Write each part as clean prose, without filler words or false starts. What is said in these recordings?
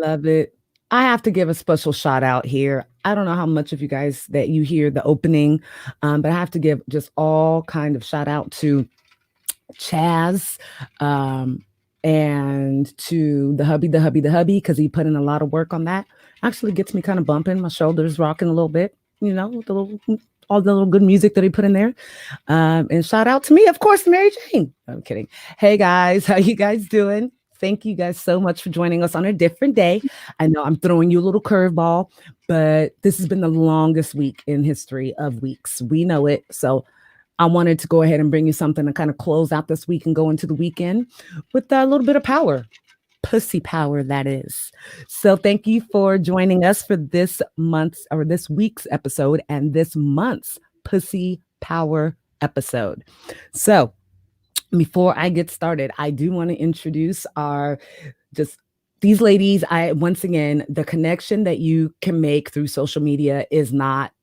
love it. I have to give a special shout out here. I don't know how much of you guys that you hear the opening, but I have to give just all kind of shout out to Chaz, um, and to the hubby, because he put in a lot of work on that. Actually gets me kind of bumping, my shoulders rocking a little bit, with the little all the little good music that he put in there. And shout out to me, of course, Mary Jane. I'm kidding. Hey guys, how you guys doing? Thank you guys so much for joining us on a different day. I know I'm throwing you a little curveball, but this has been the longest week in history of weeks. We know it. So I wanted to go ahead and bring you something to kind of close out this week and go into the weekend with a little bit of power. Pussy power, that is. So thank you for joining us for this month's or this week's episode and this month's Pussy Power episode. So before I get started, I do want to introduce our just these ladies. Once again, the connection that you can make through social media is not,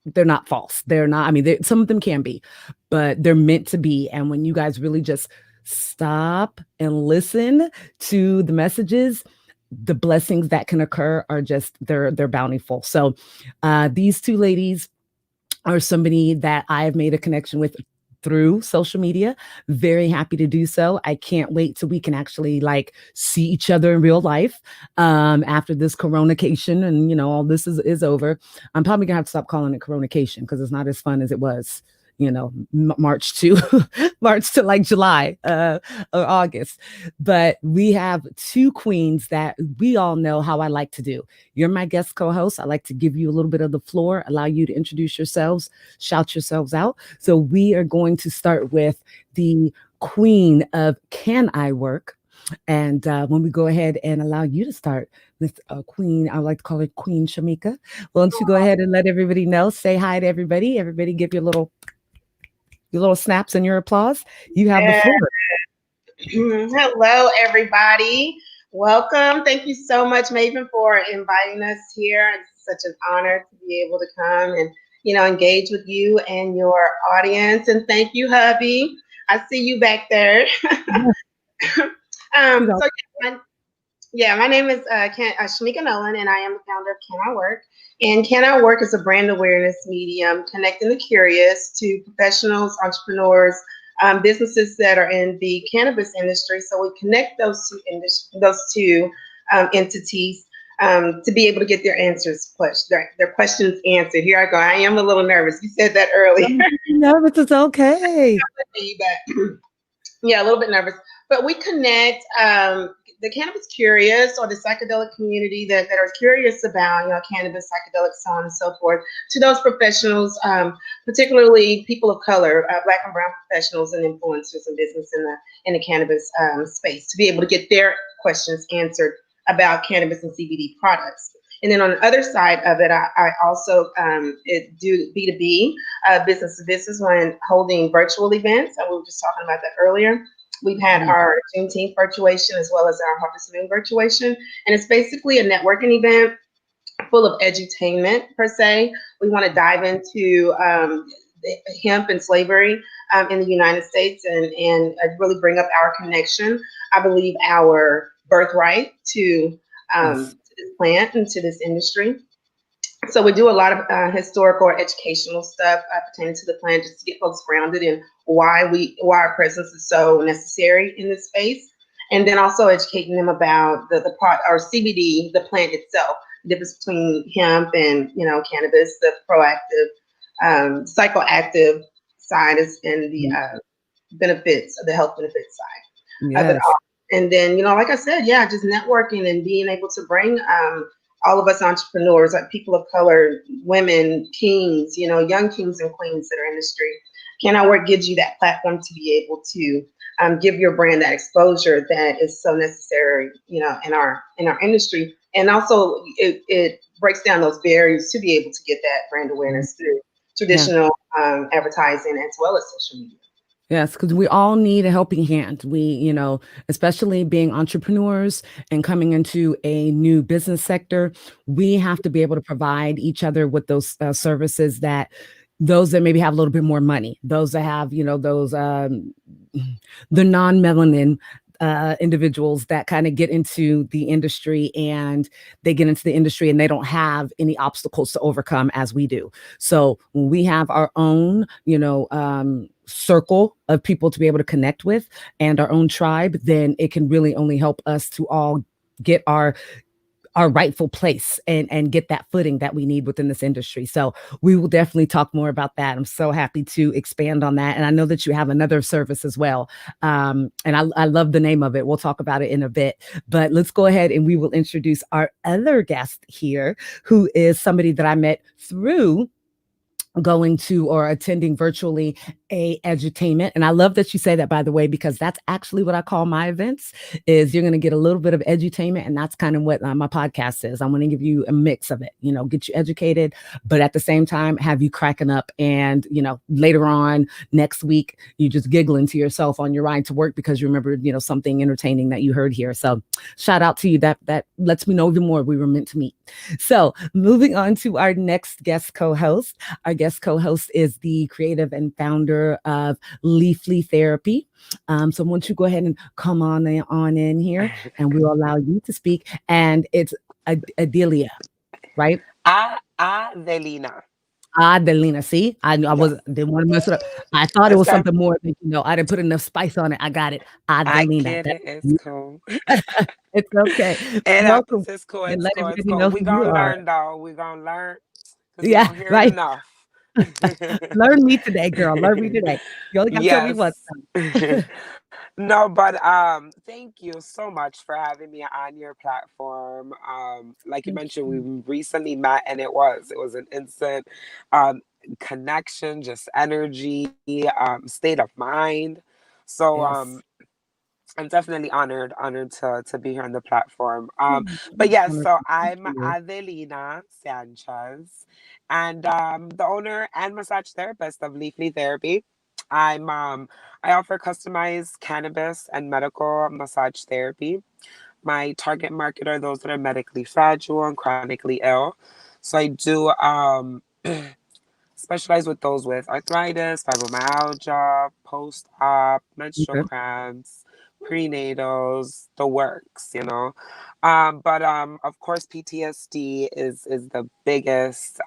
they're not false. They're not, I mean, some of them can be, but they're meant to be. And when you guys really just stop and listen to the messages, the blessings that can occur are just, they're bountiful. So these two ladies are somebody that I've made a connection with through social media. Very happy to do so. I can't wait till we can actually see each other in real life after this coronation and all this is over. I'm probably gonna have to stop calling it coronation because it's not as fun as it was March to March to July or August. But we have two queens that we all know how I like to do. You're my guest co-host. I like to give you a little bit of the floor, allow you to introduce yourselves, shout yourselves out. So we are going to start with the queen of Can I Work? And when we go ahead and allow you to start with Queen, I like to call it Queen Shamika. Why don't you go ahead and let everybody know, say hi to everybody. Everybody give your little snaps and your applause. You have the floor. Hello, everybody. Welcome. Thank you so much, Maven, for inviting us here. It's such an honor to be able to come and, engage with you and your audience. And thank you, hubby. I see you back there. My name is Shamika Nolan, and I am the founder of Can I Work? And Can I Work is a brand awareness medium connecting the curious to professionals, entrepreneurs, businesses that are in the cannabis industry. So we connect those two entities to be able to get their answers pushed, their questions answered. Here I go. I am a little nervous. You said that earlier. Nervous is okay. Yeah, a little bit nervous. But we connect the cannabis curious or the psychedelic community that are curious about, cannabis, psychedelics, so on and so forth, to those professionals, particularly people of color, Black and brown professionals and influencers in business in the cannabis space, to be able to get their questions answered about cannabis and CBD products. And then on the other side of it, I also do B2B, business to business, when holding virtual events. We were just talking about that earlier. We've had our Juneteenth virtuation as well as our Harvest Moon virtuation. And it's basically a networking event full of edutainment, per se. We want to dive into hemp and slavery in the United States and really bring up our connection. I believe our birthright to this plant and to this industry. So we do a lot of historical or educational stuff pertaining to the plant, just to get folks grounded in why our presence is so necessary in this space, and then also educating them about the part or CBD, the plant itself, the difference between hemp and cannabis, the proactive, psychoactive side is, and the benefits, the health benefits side of it all. And then like I said, just networking and being able to bring all of us entrepreneurs, like people of color, women, kings, young kings and queens that are in the street. Can I Work gives you that platform to be able to give your brand that exposure that is so necessary, in our industry. And also it breaks down those barriers to be able to get that brand awareness through traditional advertising as well as social media. Yes, because we all need a helping hand. We, especially being entrepreneurs and coming into a new business sector, we have to be able to provide each other with those services that those that maybe have a little bit more money, those that have, those the non-melanin individuals that kind of get into the industry, and they get into the industry and they don't have any obstacles to overcome as we do. So when we have our own, circle of people to be able to connect with and our own tribe, then it can really only help us to all get our rightful place and get that footing that we need within this industry. So we will definitely talk more about that. I'm so happy to expand on that. And I know that you have another service as well. And I love the name of it. We'll talk about it in a bit. But let's go ahead and we will introduce our other guest here, who is somebody that I met through going to or attending virtually a edutainment. And I love that you say that, by the way, because that's actually what I call my events. Is you're going to get a little bit of edutainment, and that's kind of what my podcast is. I'm going to give you a mix of it, get you educated, but at the same time have you cracking up, and later on next week you just giggling to yourself on your ride to work because you remembered something entertaining that you heard here. So shout out to you. That lets me know even more we were meant to meet. So moving on to our next guest co-host. Our guest co-host is the creative and founder of Leafly Therapy. So why don't you go ahead and come on in here, and we'll allow you to speak. And it's Adelia, right? Adelina. Adelina. See, I Yes. didn't want to mess it up. I thought it It's was time. something more than I didn't put enough spice on it. I got it. I Adelina. get it. It's That's cool. it's okay. It Welcome, happens. It's cool. and It's let cool. It's everybody cool. know who We you gonna are. learn though. We gonna learn because we Yeah, don't hear it right. enough. Learn me today, girl. Learn me today. You only got to tell me once. Yes. No, but thank you so much for having me on your platform. Like you Thank mentioned, we you. recently met and it was an instant um connection, just energy, state of mind. So Yes. I'm definitely honored to be here on the platform. But I'm yes, honored so to speak I'm to you. Adelina Sanchez, and the owner and massage therapist of Leafly Therapy. I offer customized cannabis and medical massage therapy. My target market are those that are medically fragile and chronically ill. So I do specialize with those with arthritis, fibromyalgia, post-op, menstrual Okay. cramps, prenatals, the works, But of course PTSD is the biggest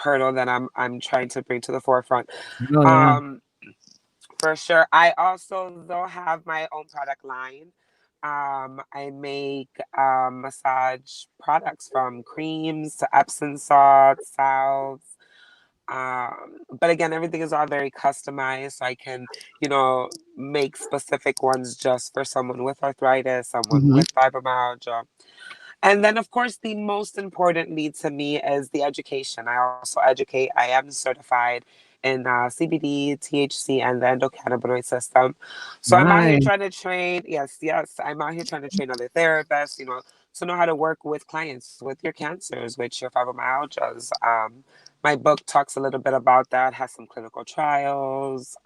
hurdle that I'm trying to bring to the forefront. Oh yeah. Um for sure. I also though have my own product line. I make massage products from creams to Epsom salts, salves, but again, everything is all very customized. So I can, make specific ones just for someone with arthritis, someone Hmm. with fibromyalgia. And then, of course, the most important lead to me is the education. I also educate. I am certified in CBD, THC, and the endocannabinoid system. So I'm out here Nice. trying to train. Yes, yes, I'm out here trying to train other therapists. To know how to work with clients with your cancers, with your fibromyalgias. My book talks a little bit about that. Has some clinical trials.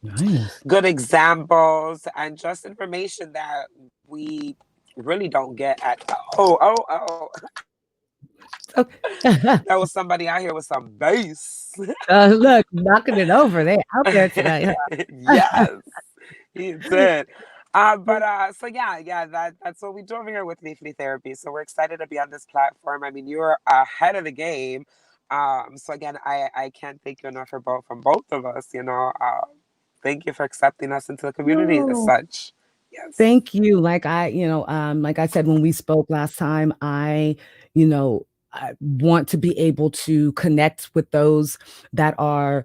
Nice. Good examples and just information that we really don't get at oh Okay. that was somebody out here with some bass. Look, knocking it over. They out there today, huh? Yes, he did. But so yeah, that's what we do over here with Leafly Therapy. So we're excited to be on this platform. I mean, you're ahead of the game. So again, I can't thank you enough for both from both of us. Thank you for accepting us into the community as No. such. Yes. Thank you. Like I said when we spoke last time, you know, I want to be able to connect with those that are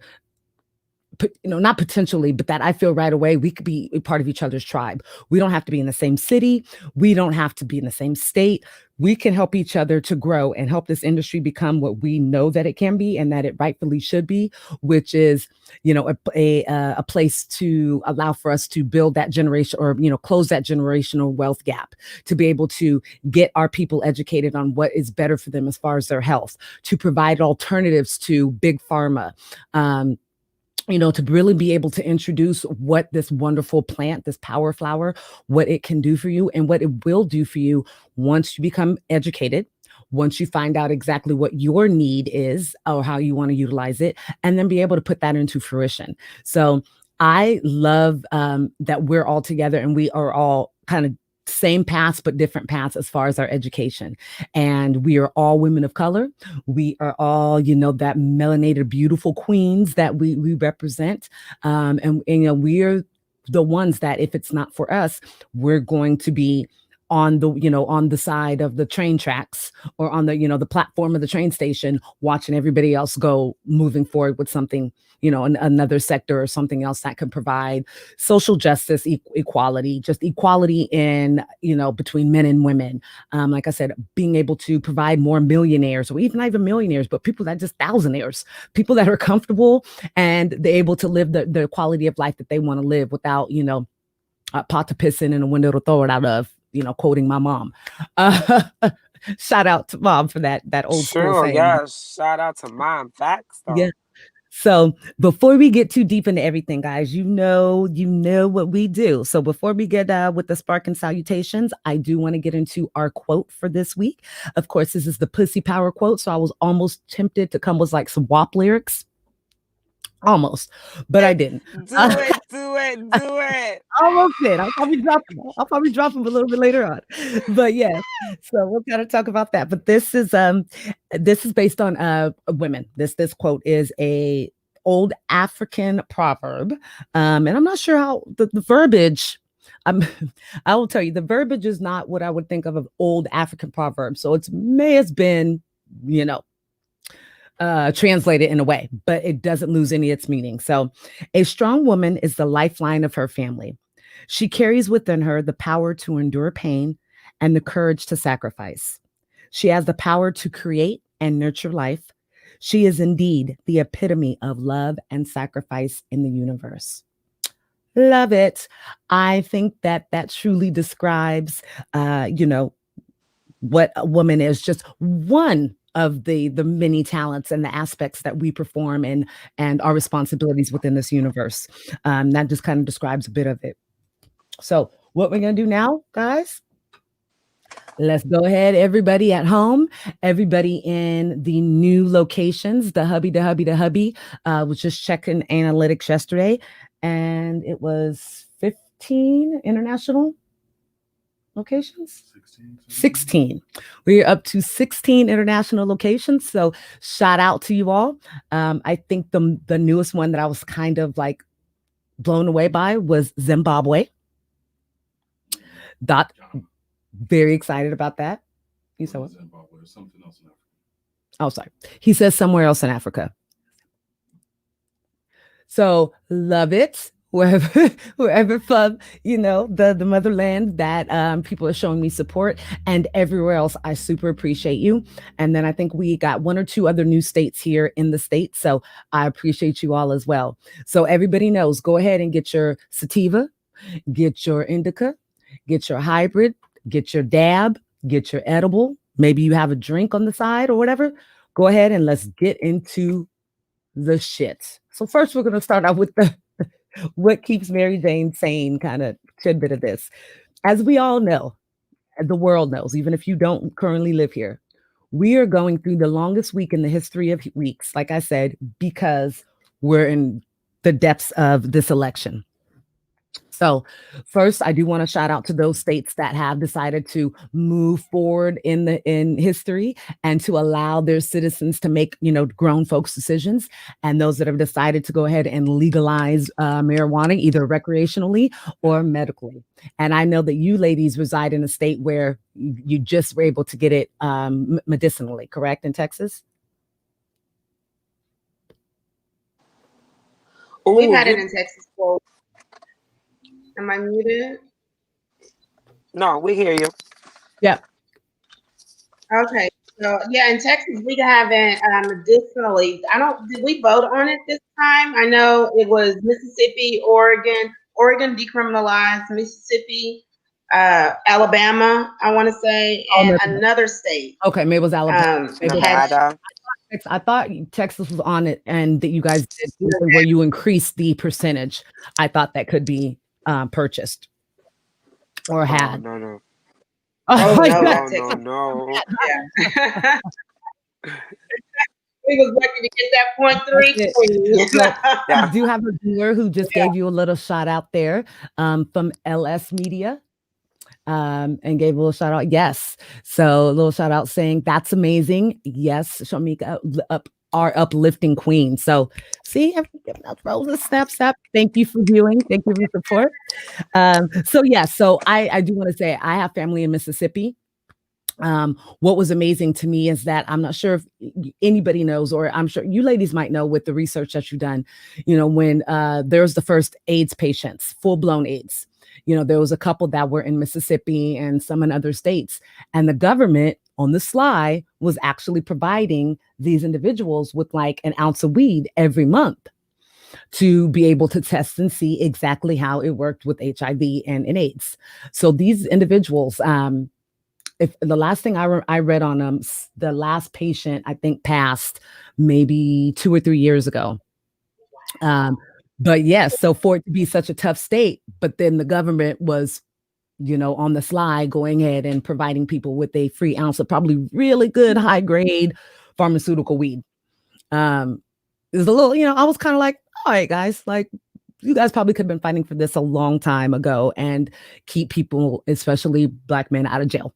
not potentially, but that I feel right away we could be a part of each other's tribe. We don't have to be in the same city. We don't have to be in the same state. We can help each other to grow and help this industry become what we know that it can be and that it rightfully should be, which is, a place to allow for us to build that generation or, close that generational wealth gap, to be able to get our people educated on what is better for them as far as their health, to provide alternatives to big pharma. Um, to really be able to introduce what this wonderful plant, this power flower, what it can do for you and what it will do for you once you become educated, once you find out exactly what your need is or how you want to utilize it, and then be able to put that into fruition. So I love that we're all together and we are all kind of same paths but different paths as far as our education, and we are all women of color. We are all, that melanated beautiful queens that we represent, and we're the ones that, if it's not for us, we're going to be on the side of the train tracks, or on the platform of the train station, watching everybody else go moving forward with something, another sector or something else that can provide social justice, equality, just equality in, between men and women. Like I said, being able to provide more millionaires, or even not even millionaires, but people that just thousandaires, people that are comfortable and they're able to live the quality of life that they want to live without, a pot to piss in and a window to throw it out of, quoting my mom. Uh, Shout out to mom for that old school Sure, saying. yeah. Shout out to mom. Facts Yeah. though. So before we get too deep into everything, guys, what we do. So before we get with the spark and salutations, I do want to get into our quote for this week. Of course, this is the Pussy Power quote. So I was almost tempted to come with like some WAP lyrics. Almost, but I didn't. Do it, do it, do it. Almost did. I'll probably drop them a little bit later on. But yeah, so we'll kind of talk about that. But this is based on women. This quote is a old African proverb. And I'm not sure how the verbiage. I will tell you, the verbiage is not what I would think of old African proverb. So it may have been, you know, translated in a way, but it doesn't lose any of its meaning. So, a strong woman is the lifeline of her family. She carries within her the power to endure pain and the courage to sacrifice. She has the power to create and nurture life. She is indeed the epitome of love and sacrifice in the universe. Love it. I think that truly describes, what a woman is, just one of the many talents and the aspects that we perform and our responsibilities within this universe. That just kind of describes a bit of it. So what we're going to do now, guys, let's go ahead. Everybody at home, everybody in the new locations, the hubby, was just checking analytics yesterday, and it was 15 international locations. 16. We're up to 16 international locations. So shout out to you all. I think the newest one that I was kind of like blown away by was Zimbabwe. Very excited about that. You said what? Zimbabwe or something else in Africa. Oh, sorry. He says somewhere else in Africa. So love it. Wherever from, the motherland that people are showing me support, and everywhere else, I super appreciate you. And then I think we got one or two other new states here in the States. So I appreciate you all as well. So everybody knows, go ahead and get your sativa, get your indica, get your hybrid, get your dab, get your edible. Maybe you have a drink on the side or whatever. Go ahead and let's get into the shit. So first we're going to start out with the what keeps Mary Jane sane kind of tidbit of this. As we all know, the world knows, even if you don't currently live here, we are going through the longest week in the history of weeks, like I said, because we're in the depths of this election. So first, I do want to shout out to those states that have decided to move forward in history and to allow their citizens to make, grown folks decisions, and those that have decided to go ahead and legalize marijuana, either recreationally or medically. And I know that you ladies reside in a state where you just were able to get it medicinally, correct, in Texas? We've had it in Texas for. Am I muted? No, we hear you. Yeah. Okay. So yeah, in Texas we have it medicinally. Did we vote on it this time? I know it was Mississippi, Oregon decriminalized, Mississippi, Alabama, I want to say, and another state. Okay, maybe it was Alabama. Nevada. I thought Texas was on it, and that you guys did where you increased the percentage. I thought that could be purchased or had. No. Oh, no. Yeah. We was lucky to get that 0.3 queen. So Yeah. I do have a viewer who just gave you a little shout out there from LS Media. And gave a little shout out. Yes. So a little shout out saying that's amazing. Yes, Shamika, our uplifting queen. So see, giving out roses, snap, snap. Thank you for viewing. Thank you for your support. So yeah, so I do want to say I have family in Mississippi. What was amazing to me is that I'm not sure if anybody knows, or I'm sure you ladies might know with the research that you've done, when there's the first AIDS patients, full blown AIDS, there was a couple that were in Mississippi and some in other states. And the government on the sly was actually providing these individuals with like an ounce of weed every month to be able to test and see exactly how it worked with HIV and AIDS. So these individuals, if the last thing I read on them, the last patient I think passed maybe 2 or 3 years ago. But yes, so for it to be such a tough state, but then the government was, on the sly going ahead and providing people with a free ounce of probably really good high grade pharmaceutical weed. Is a little, I was kind of like, all right, guys, like you guys probably could have been fighting for this a long time ago and keep people, especially Black men, out of jail.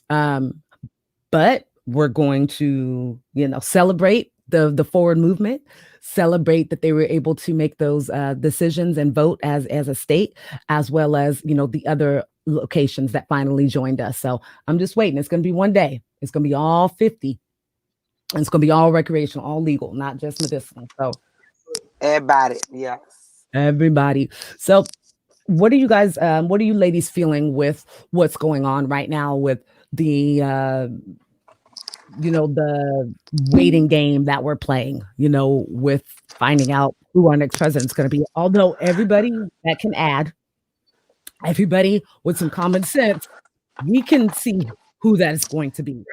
But we're going to, celebrate the forward movement, celebrate that they were able to make those decisions and vote as a state, as well as, the other locations that finally joined us. So I'm just waiting. It's going to be one day. It's going to be all 50. And it's going to be all recreational, all legal, not just medicinal. So everybody, yes. Everybody. So what are you guys, what are you ladies feeling with what's going on right now with the the waiting game that we're playing, with finding out who our next president is going to be? Although everybody that can add, everybody with some common sense, we can see who that is going to be.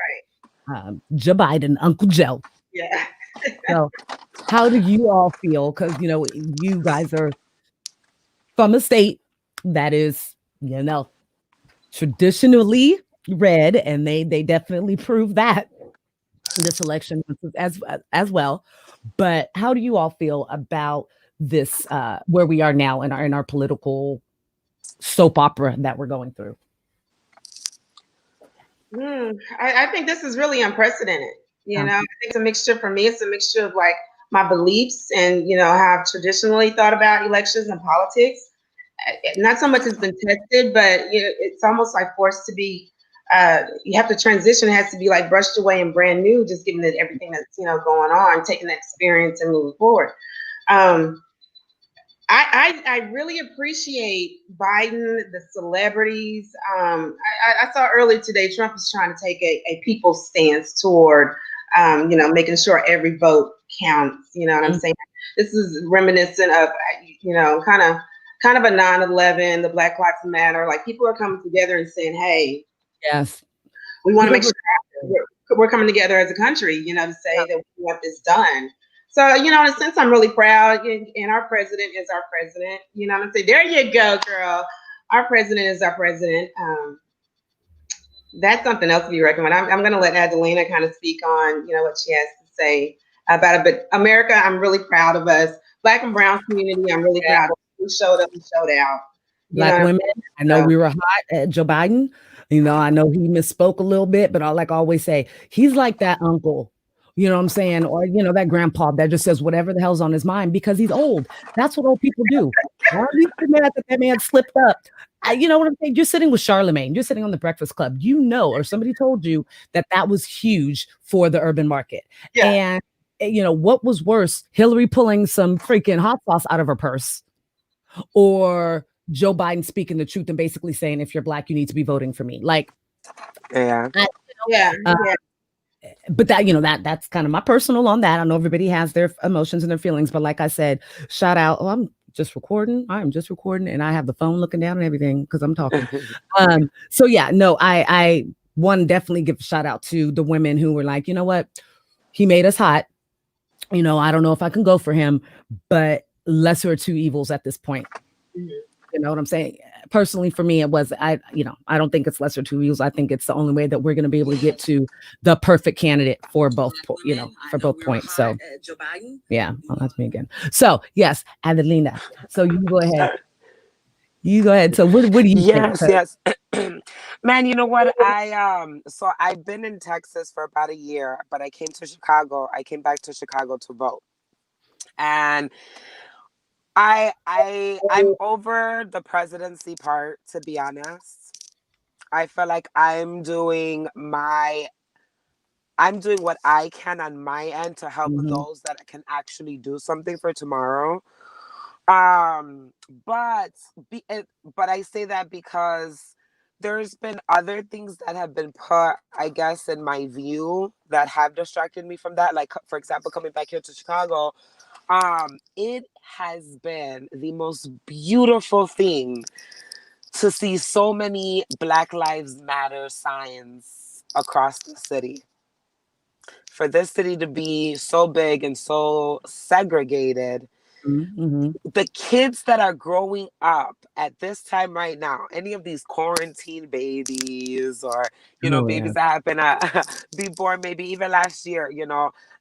Right. Joe Biden, Uncle Joe. Yeah. So how do you all feel? Because, you guys are from a state that is, traditionally red, and they definitely prove that this election as well. But how do you all feel about this, where we are now in our political soap opera that we're going through? I think this is really unprecedented. I think it's a mixture for me. It's a mixture of like my beliefs and how I've traditionally thought about elections and politics. Not so much has been tested, but it's almost like forced to be. You have to transition. It has to be like brushed away and brand new, just given that everything that's going on, taking that experience and moving forward. I really appreciate Biden, the celebrities. I saw earlier today Trump is trying to take a people's stance toward, making sure every vote counts. You know what I'm saying? This is reminiscent of, kind of a 9/11, the Black Lives Matter. Like people are coming together and saying, "Hey, yes, we want to make sure we're coming together as a country." To say that we want this done. So, in a sense, I'm really proud. And our president is our president. I'm saying, there you go, girl. Our president is our president. That's something else to be recommended. I'm going to let Adelina kind of speak on, what she has to say about it. But America, I'm really proud of us. Black and brown community, I'm really proud of. We showed up and showed out. Black women, I know we were hot at Joe Biden. I know he misspoke a little bit, but I always say, he's like that uncle. You know what I'm saying? Or, that grandpa that just says whatever the hell's on his mind because he's old. That's what old people do. Why are you mad that man slipped up? You know what I'm saying? You're sitting with Charlemagne. You're sitting on the Breakfast Club. Or somebody told you that was huge for the urban market. Yeah. And, what was worse? Hillary pulling some freaking hot sauce out of her purse, or Joe Biden speaking the truth and basically saying, if you're Black, you need to be voting for me. Like, yeah. But that's kind of my personal on that. I know everybody has their emotions and their feelings, but like I said, shout out. Oh, I'm just recording. And I have the phone looking down and everything because I'm talking. So yeah, no, I one definitely give a shout out to the women who were like, you know what, he made us hot. I don't know if I can go for him, but lesser of two evils at this point. You know what I'm saying? personally for me, it was, I don't think it's lesser two evils. I think it's the only way that we're going to be able to get to the perfect candidate for both, for both points. So yeah, well, that's me again. So yes, Adelina. So you go ahead. You go ahead. So what do you think? Yes. Man, you know what? So I've been in Texas for about a year, but I came to Chicago. I came back to Chicago to vote. And I'm over the presidency part, to be honest. I feel like I'm doing what I can on my end to help Mhm. those that can actually do something for tomorrow. Um, but but I say that because there's been other things that have been put, I guess, in my view that have distracted me from that. Like, for example, coming back here to Chicago, it has been the most beautiful thing to see so many Black Lives Matter signs across the city. For this city to be so big and so segregated, Mhm. the kids that are growing up at this time right now, any of these quarantine babies or, Oh yeah. babies that happen to be born maybe even last year,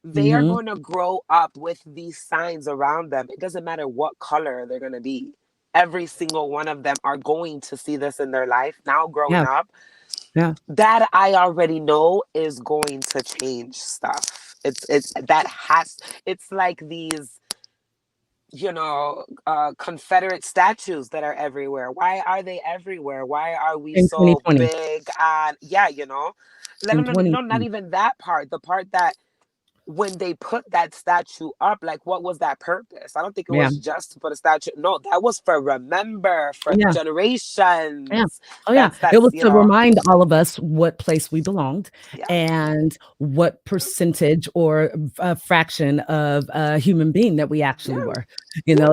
they are Mhm. going to grow up with these signs around them. It doesn't matter what color they're going to be. Every single one of them are going to see this in their life now growing Yeah. up. Yeah. That I already know is going to change stuff. It's like these Confederate statues that are everywhere. Why are they everywhere? Why are we In so 2020. big? And yeah, let In them know, not 2020. even that part. The part that when they put that statue up, like what was that purpose? I don't think it Yeah. was just to put a statue. No, that was for Yeah. Yeah. generations. Oh yeah. It That's was to remind all of us what place we belonged yeah, and what percentage or a fraction of a human being that we yeah, actually were. yeah,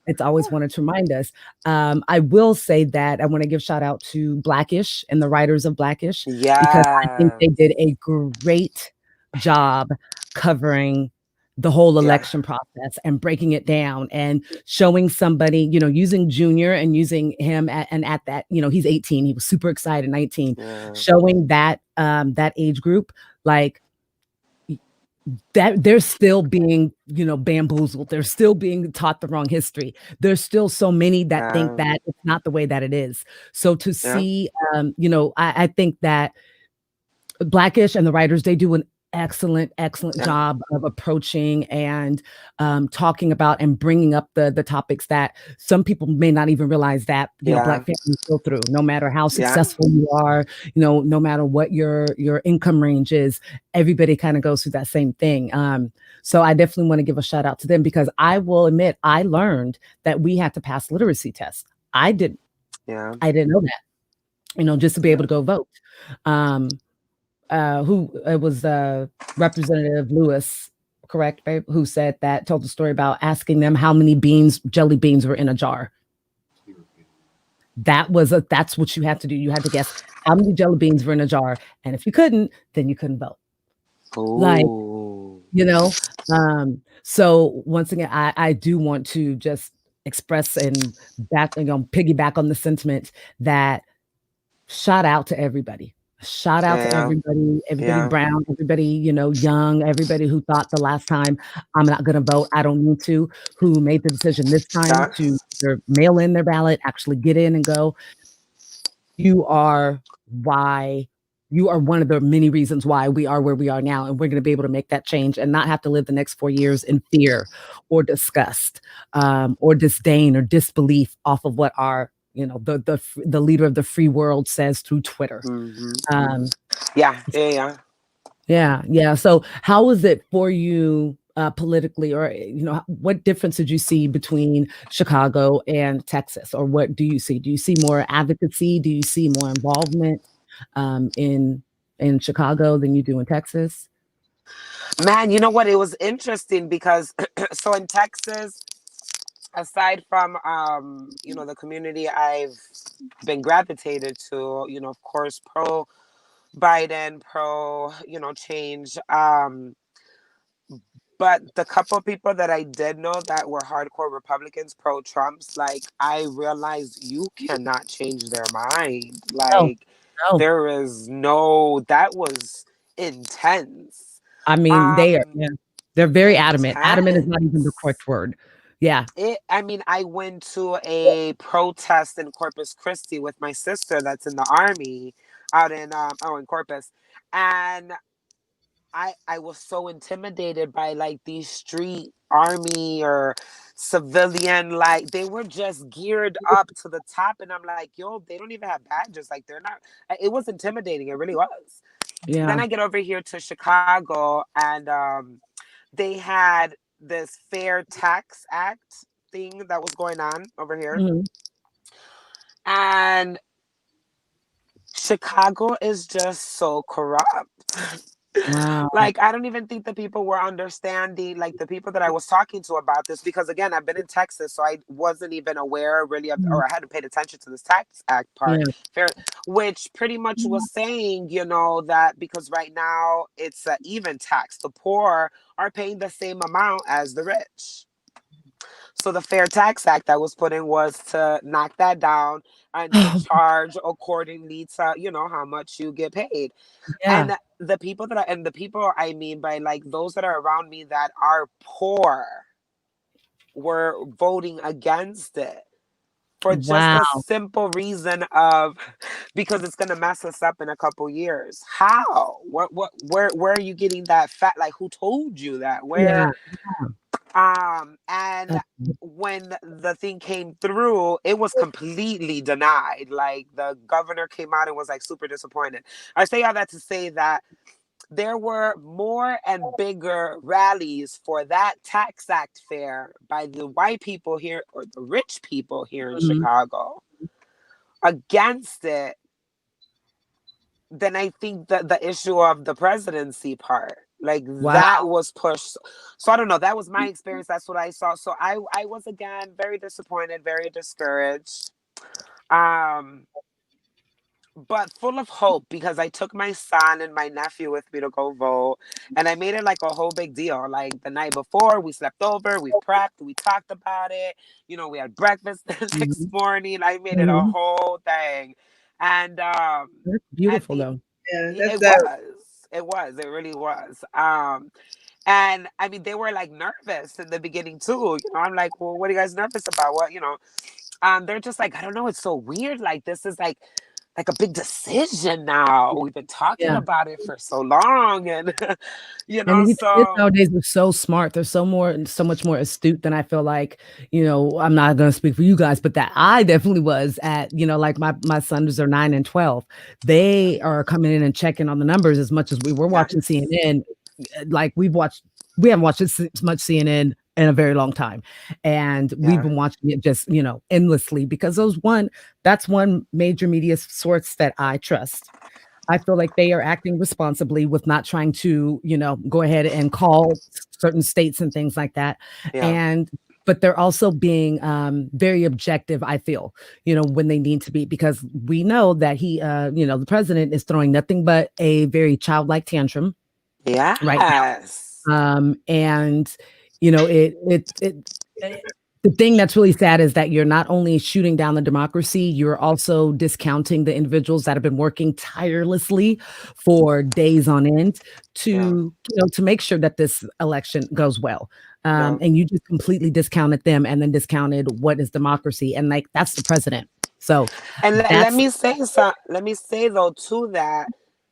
It's always wanted to remind us. I will say that I want to give shout out to Blackish and the writers of Blackish because I think yeah, they did a great job covering the whole yeah, election process and breaking it down and showing somebody, using Junior and using him at that, he's 18, he was super excited, 19, yeah, showing that age group, like that they're still being, bamboozled. They're still being taught the wrong history. There's still so many that think yeah, that it's not the way that it is. So to yeah, see, I think that Blackish and the writers, they do an excellent yeah, job of approaching and talking about and bringing up the topics that some people may not even realize that yeah, Black families go through. No matter how yeah, successful you are, no matter what your income range is, everybody kind of goes through that same thing. So I definitely want to give a shout out to them because I will admit I learned that we had to pass literacy tests. I didn't. yeah, I didn't know that. Just to be able to go vote. Um, who it was Representative Lewis, correct, babe, who told the story about asking them how many jelly beans were in a jar. That's what you had to do. You had to guess how many jelly beans were in a jar, and if you couldn't, then you couldn't vote. Like, ooh, you know, so once again, I do want to just express and piggyback on the sentiment that shout out to everybody. Shout out to yeah, everybody yeah, brown, everybody, young, everybody who thought the last time, I'm not going to vote, I don't need to, who made the decision this time yeah, to either mail in their ballot, actually get in and go. You are why you are one of the many reasons why we are where we are now. And we're going to be able to make that change and not have to live the next 4 years in fear or disgust, or disdain or disbelief off of what our, the leader of the free world says through Twitter. mm-hmm. Um, Yeah, yeah, yeah. yeah, yeah. So how was it for you politically, or what difference did you see between Chicago and Texas, or what do you see? Do you see more advocacy? Do you see more involvement in Chicago than you do in Texas? Man, you know what? It was interesting because so in Texas, aside from the community I've been gravitated to, of course, pro Biden, pro, change. But the couple people that I did know that were hardcore Republicans, pro Trumps, like I realized you cannot change their mind. No, Like no. there is no, that was intense. I mean, they are, Um yeah, they're very adamant. Adamant is not even the intense. correct word. Yeah. I mean, I went to a protest in Corpus Christi with my sister that's in the army out in in Corpus. And I was so intimidated by like these street army or civilian, like they were just geared up to the top, and I'm like, yo, they don't even have badges, like they're not. It was intimidating, it really was. Then Yeah. I get over here to Chicago, and they had this Fair Tax Act thing that was going on over here, Mhm. and Chicago is just so corrupt. Wow. Like, I don't even think the people were understanding, like the people that I was talking to about this, because again, I've been in Texas, so I wasn't even aware really of, Mhm. or I hadn't paid attention to this tax act part, Yeah. fair, which pretty much was saying, you know, that because right now it's an even tax, the poor are paying the same amount as the rich. So the Fair Tax Act that was put in was to knock that down and to Oh, charge accordingly to, you know, how much you get paid. yeah. And the people that and the people I mean by like those that are around me that are poor were voting against it for just a Wow. simple reason of because it's gonna mess us up in a couple years. How? Where are you getting that fat? Like who told you that? Where Yeah. and That's when the thing came through, it was completely denied. Like the governor came out and was like super disappointed. I say all that to say that there were more and bigger rallies for that tax act fair by the white people here or the rich people here in mhm. Chicago against it than I think that the issue of the presidency part. Like that Wow. was pushed. So I don't know. That was my experience. That's what I saw. So I was again very disappointed, very discouraged. Um but full of hope because I took my son and my nephew with me to go vote. And I made it like a whole big deal. Like the night before, we slept over, we prepped, we talked about it. You know, we had breakfast the next Mhm. morning. I made it a Mhm. whole thing. And That's at beautiful the though. Yeah, that's it that. was. It really was. And I mean, they were like nervous in the beginning too. You know, I'm like, well, what are you guys nervous about? What, you know? They're just like, I don't know, it's so weird. Like this is like a big decision now. We've been talking Yeah. about it for so long, and you And know, these kids so nowadays are so smart. They're so much more astute than I feel like, I'm not gonna speak for you guys, but that I definitely was at, like my sons are 9 and 12. They are coming in and checking on the numbers as much as we were yeah, watching CNN. Like we haven't watched this much CNN in a very long time. And we've yeah, been watching it just, endlessly because that's one major media source that I trust. I feel like they are acting responsibly with not trying to, go ahead and call certain states and things like that. yeah, And but they're also being very objective, I feel, when they need to be, because we know that the president is throwing nothing but a very childlike tantrum right yes, and it the thing that's really sad is that you're not only shooting down the democracy, you're also discounting the individuals that have been working tirelessly for days on end yeah, to make sure that this election goes well. yeah. And you just completely discounted them and then discounted what is democracy. And like that's the president. So And let that's me say so. Let me say though too that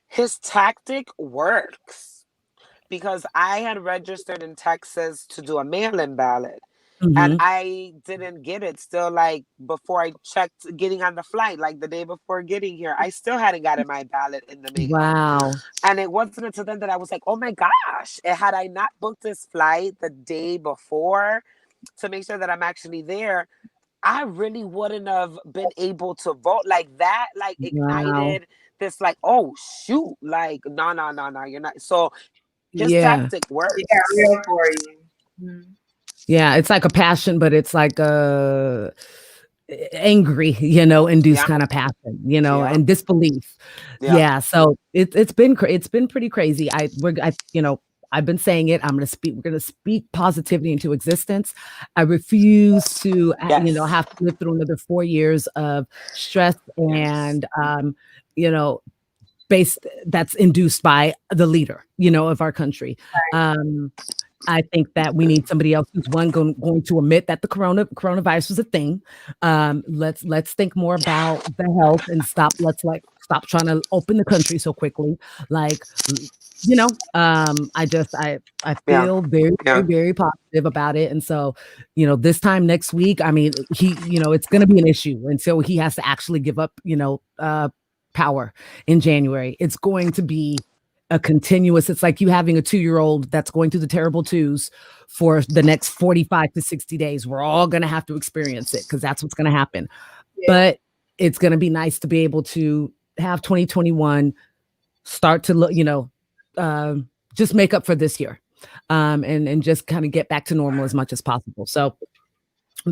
his tactic works because I had registered in Texas to do a mail-in ballot. And mhm. I didn't get it still like before I checked getting on the flight, like the day before getting here. I still hadn't gotten my ballot in the mail. Wow. And it wasn't until then that I was like, oh my gosh, had I not booked this flight the day before to make sure that I'm actually there, I really wouldn't have been able to vote like that. Like Wow. ignited this, like, oh shoot, like no, no, no, no, you're not. So his Yeah. tactic It got works. real for you. Mhm. Yeah, it's like a passion, but it's like a angry, induced Yeah, kind of passion, yeah, and disbelief. yeah, Yeah, so it's been pretty crazy. I've been saying it. We're going to speak positivity into existence. I refuse to, Yes. have to live through another 4 years of stress Yes. and, you know, that's induced by the leader, of our country. I think that we need somebody else who's going to admit that the coronavirus is a thing. Let's think more about the health and stop trying to open the country so quickly. Like, I Yeah. feel very, very, Yeah. very positive about it. And so, this time next week, I mean, it's going to be an issue. And so he has to actually give up, power in January. It's going to be it's like you having a 2-year-old that's going through the terrible twos for the next 45 to 60 days. We're all going to have to experience it because that's what's going to happen. Yeah. But it's going to be nice to be able to have 2021 start to look, just make up for this year, and just kind of get back to normal as much as possible. So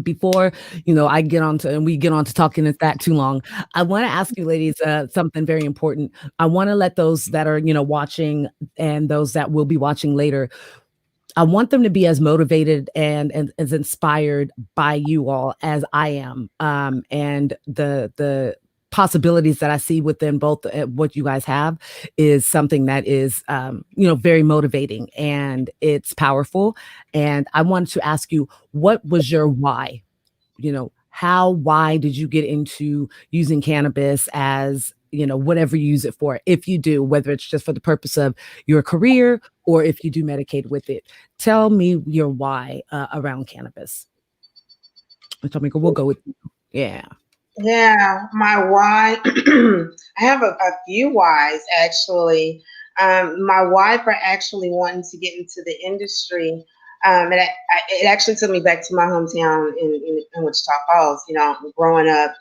before I get on to and we get on to talking that too long, I want to ask you ladies something very important. I want to let those that are watching and those that will be watching later, I want them to be as motivated and as inspired by you all as I am, and the possibilities that I see within both what you guys have is something that is very motivating and it's powerful. And I wanted to ask you, what was your why? Why did you get into using cannabis as whatever you use it for, if you do, whether it's just for the purpose of your career or if you do medicate with it? Tell me your why around cannabis. Tamika, we'll go with you. Yeah. Yeah, my why. I have a few whys actually. My why for actually wanting to get into the industry, it actually took me back to my hometown in Wichita Falls. Growing up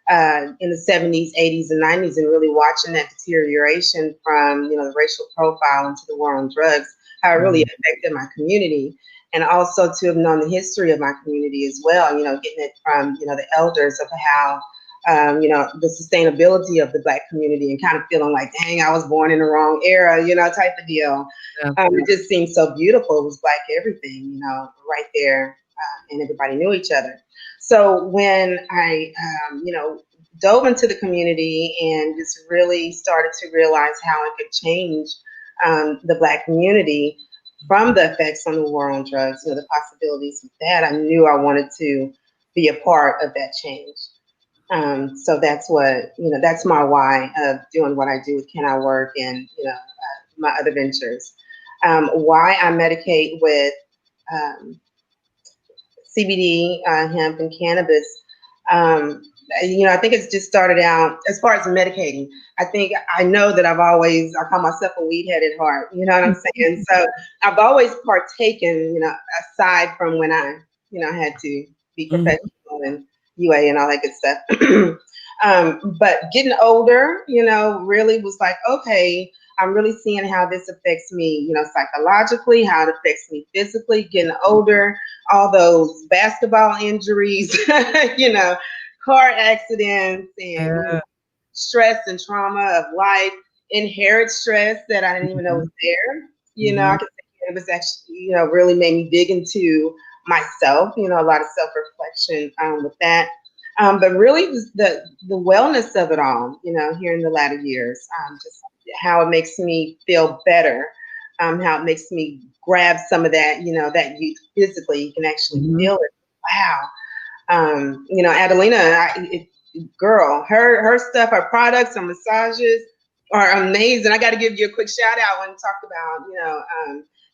in the 70s, 80s, and 90s, and really watching that deterioration from the racial profile into the war on drugs, how it really affected my community. And also to have known the history of my community as well, getting it from, the elders of how, the sustainability of the Black community, and kind of feeling like, dang, I was born in the wrong era, type of deal. Yeah. It just seemed so beautiful. It was Black everything, right there, and everybody knew each other. So when I, dove into the community and just really started to realize how it could change the Black community, from the effects on the war on drugs, the possibilities of that, I knew I wanted to be a part of that change. So that's that's my why of doing what I do with CannIwork and, my other ventures. Why I medicate with CBD, hemp, and cannabis. I think it's just started out as far as medicating. I know that I call myself a weed head at heart. You know what I'm saying? So I've always partaken, aside from when I, had to be professional and UA and all that good stuff. But getting older, really was like, okay, I'm really seeing how this affects me, psychologically, how it affects me physically, getting older, all those basketball injuries, car accidents, and stress and trauma of life, inherent stress that I didn't even know was there. I could say cannabis actually, really made me dig into myself, a lot of self-reflection with that. But really the wellness of it all, here in the latter years, just how it makes me feel better, how it makes me grab some of that, that youth physically, you can actually feel it. Wow. Adelina, girl, her stuff, her products, her massages are amazing. I got to give you a quick shout out when we talked about,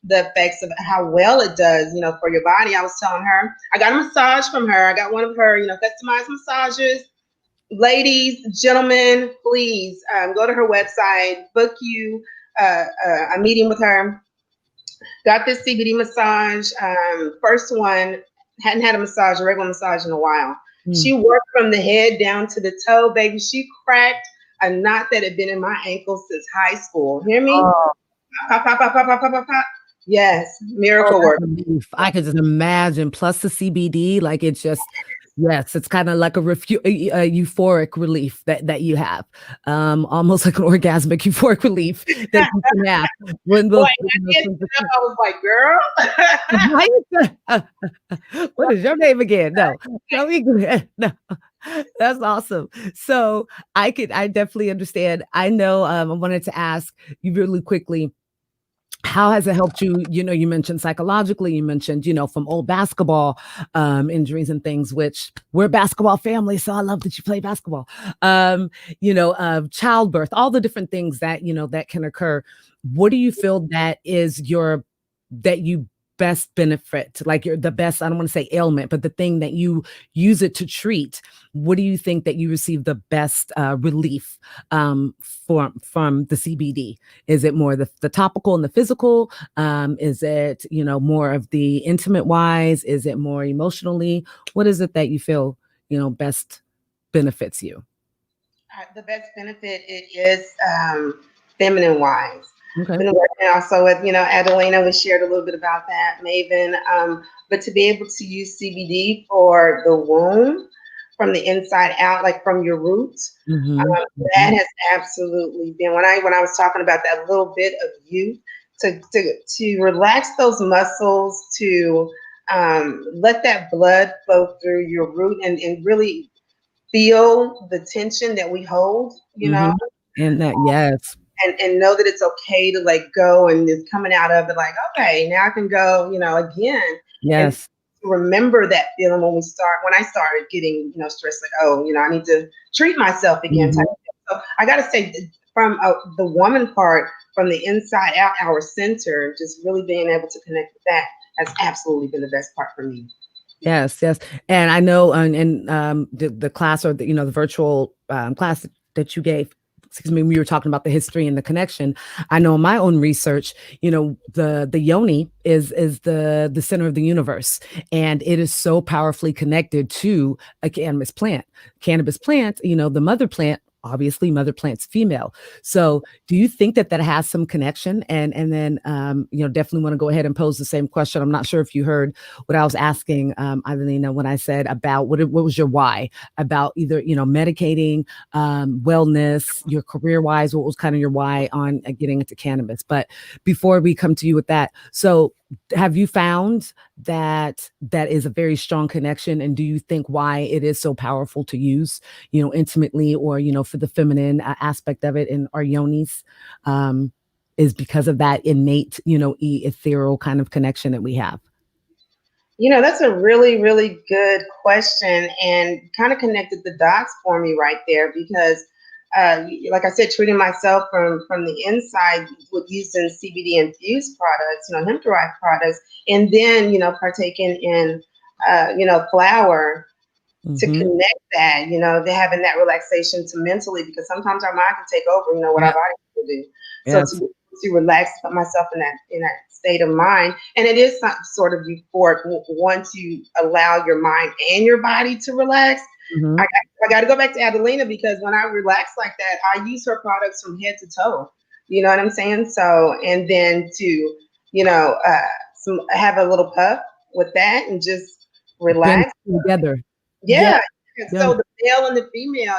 the effects of how well it does, for your body. I was telling her, I got a massage from her. I got one of her, customized massages. Ladies, gentlemen, please go to her website, book you a meeting with her. Got this CBD massage. First one, hadn't had a regular massage in a while. She worked from the head down to the toe, baby. She cracked a knot that had been in my ankle since high school. Hear me? Oh. Pop, pop, pop, pop, pop, pop, pop, pop. Yes, miracle work. I could just imagine. Plus the CBD, like it's just Yes, it's kind of like a euphoric relief that you have, almost like an orgasmic euphoric relief that you can have when Boy, those. I did stuff, I was like, girl. What is your name again? No, no, no. That's awesome. So I definitely understand. I know. I wanted to ask you really quickly, how has it helped you? You know, you mentioned psychologically, you mentioned, from old basketball injuries and things, which we're a basketball family. So I love that you play basketball. Childbirth, all the different things that, that can occur. What do you feel that is that you best benefit, like the best, I don't want to say ailment, but the thing that you use it to treat? What do you think that you receive the best relief from the CBD? Is it more the topical and the physical? Is it, more of the intimate wise? Is it more emotionally? What is it that you feel, best benefits you? The best benefit it is feminine wise. Okay. Been working also with, Adelina, we shared a little bit about that, Maven. But to be able to use CBD for the womb from the inside out, like from your roots, Mm-hmm. that has absolutely been when I was talking about that little bit of you to relax those muscles, to let that blood flow through your root and really feel the tension that we hold, Mm-hmm. And that, yes, and know that it's okay to like go and it's coming out of it like, okay, now I can go, again. And yes. remember that feeling when I started getting, stressed, like, oh, I need to treat myself again. Mm-hmm. Type of thing. So I got to say, from the woman part, from the inside out, our center, just really being able to connect with that has absolutely been the best part for me. Yes, yes. And I know the class, or the virtual class that you gave, excuse me, we were talking about the history and the connection. I know in my own research, the yoni is the center of the universe, and it is so powerfully connected to a cannabis plant. Cannabis plant, the mother plant, obviously mother plant's female. So do you think that has some connection? And then definitely want to go ahead and pose the same question. I'm not sure if you heard what I was asking, Adelina, when I said about what was your why about either, medicating, wellness, your career wise, what was kind of your why on getting into cannabis? But before we come to you with that, so have you found that is a very strong connection? And do you think why it is so powerful to use, intimately, or, for the feminine aspect of it in our yonis, is because of that innate, ethereal kind of connection that we have? That's a really, really good question and kind of connected the dots for me right there because, like I said, treating myself from the inside with using CBD infused products, hemp derived products, and then, partaking in, flower to Mm-hmm. connect that, they're having that relaxation to mentally, because sometimes our mind can take over, what our Yeah. body can do. So Yes. to relax myself in that state of mind, and it is sort of euphoric once you allow your mind and your body to relax. Mm-hmm. I got to go back to Adelina, because when I relax like that, I use her products from head to toe. You know what I'm saying? So, and then to, have a little puff with that and just Blend relax. together. Yeah. Yeah. Yeah. So the male and the female,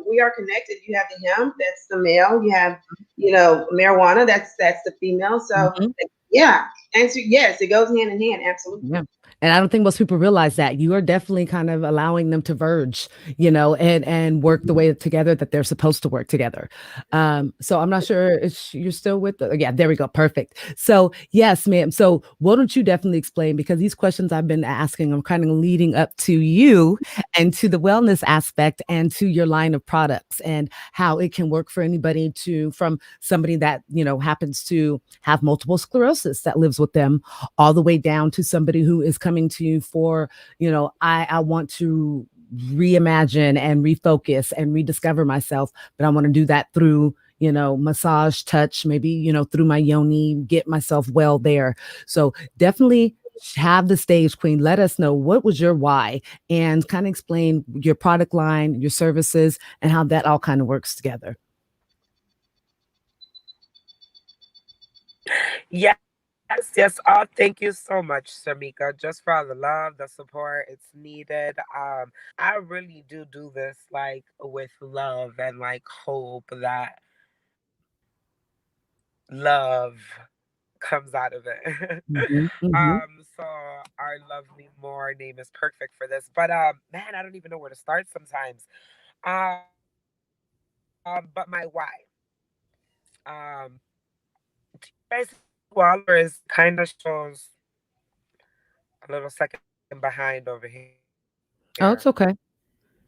we are connected. You have the hemp, that's the male. You have, marijuana, that's the female. So Mhm. yeah, answer yes, it goes hand in hand. Absolutely. Yeah. And I don't think most people realize that you are definitely kind of allowing them to verge, and work the way together that they're supposed to work together. So I'm not sure if you're still with yeah, there we go. Perfect. So yes, ma'am. So why don't you definitely explain, because these questions I've been asking, I'm kind of leading up to you and to the wellness aspect and to your line of products and how it can work for anybody, from somebody that, happens to have multiple sclerosis that lives with them, all the way down to somebody who is coming to you for, I want to reimagine and refocus and rediscover myself, but I want to do that through, massage, touch, maybe, through my yoni, get myself well there. So definitely have the stage, queen. Let us know what was your why, and kind of explain your product line, your services, and how that all kind of works together. Yeah. Yes, yes. Oh, thank you so much, Shamika, just for all the love, the support. It's needed. I really do this like with love and like hope that love comes out of it. Mhm, mhm. So our lovely more name is perfect for this. But man, I don't even know where to start sometimes. But my why. Um do you guys hear me well, or is kind of shows a little second behind over here? Oh, it's okay.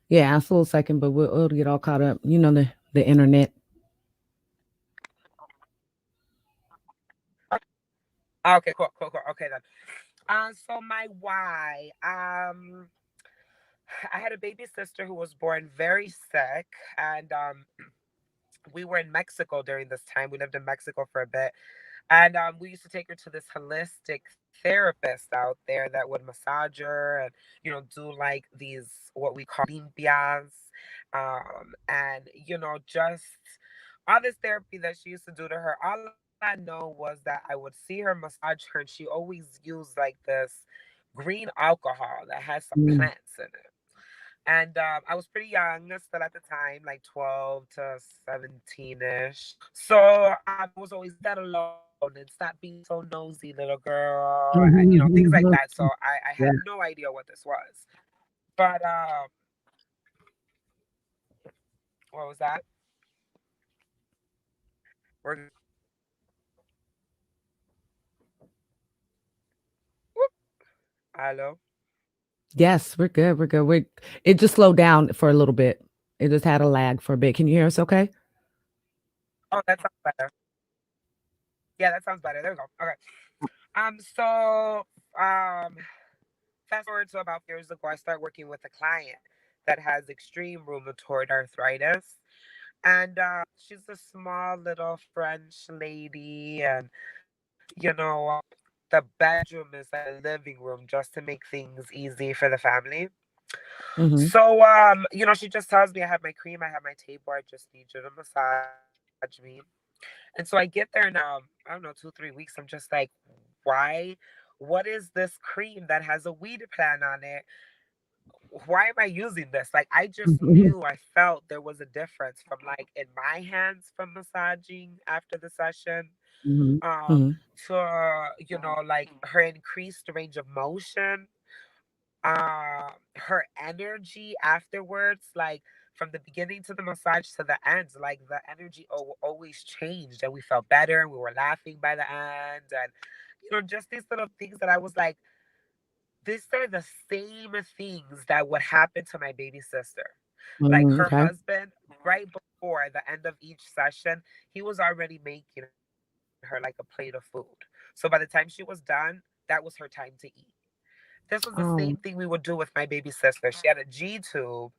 Yeah, it's a little second, but we'll get all caught up. You know the internet. Okay, cool. Okay then. So my why. I had a baby sister who was born very sick, and we were in Mexico during this time. We lived in Mexico for a bit, and we used to take her to this holistic therapist out there that would massage her and do like these what we call limpias, and just all this therapy that she used to do to her. All I know was that I would see her massage her, and she always used like this green alcohol that has some Mm. plants in it. And I was pretty young still at the time, like 12 to 17-ish. So I was always leave that alone and stop being so nosy, little girl, and things like that. So I had Yeah. no idea what this was. But what was that? We're hello. Yes, we're good. We're good. It just slowed down for a little bit. It just had a lag for a bit. Can you hear us okay? Oh, that sounds better. Yeah, that sounds better. There we go. Okay. So um fast forward to about 4 years ago, I started working with a client that has extreme rheumatoid arthritis. And she's a small little French lady, and the bedroom is like a living room just to make things easy for the family. Mhm. So she just tells me I have my cream, I have my table, I just need you to massage me. And so I get there in I don't know, 2, 3 weeks. I'm just like, why? What is this cream that has a weed plant on it? Why am I using this? Like, I just Mhm. knew, I felt there was a difference from like in my hands from massaging after the session, Mhm. um, Mhm. to like her increased range of motion, her energy afterwards, like from the beginning to the massage to the end, like the energy always changed, and we felt better, and we were laughing by the end, and just these little things that I was like, these are the same things that would happen to my baby sister. Like Mhm. her Okay. husband, right before the end of each session, he was already making her like a plate of food. So by the time she was done, that was her time to eat. This was the same thing we Oh. would do with my baby sister. She had a G tube.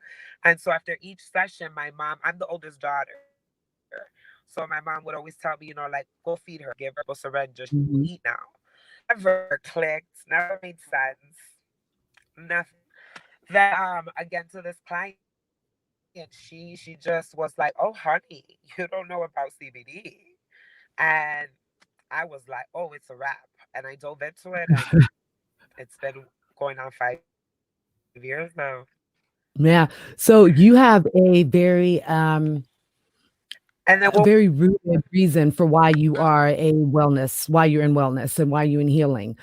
And so after each session, my mom, I'm the oldest daughter. So my mom would always tell me, like, go feed her, give her a purple syringe, she will eat Mhm. now. Never clicked, never made sense, nothing. Then again to this client, she just was like, "Oh honey, you don't know about CBD." And I was like, "Oh, it's a wrap." And I dove into it, and it's been going on 5 years now. Yeah. So you have And then what? a very rooted reason for why you're in wellness and why you're in healing,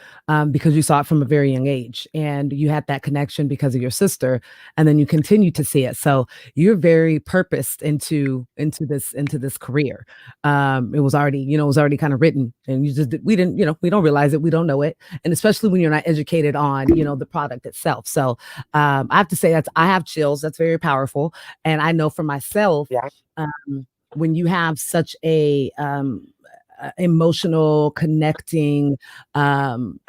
because you saw it from a very young age, and you had that connection because of your sister, and then you continue to see it. So you're very purposed into this career. It was already, it was already kind of written, and we didn't, we don't realize it, we don't know it, and especially when you're not educated on, the product itself. So I have to say I have chills. That's very powerful, and I know for myself. Yeah, When you have such a emotional connecting, um,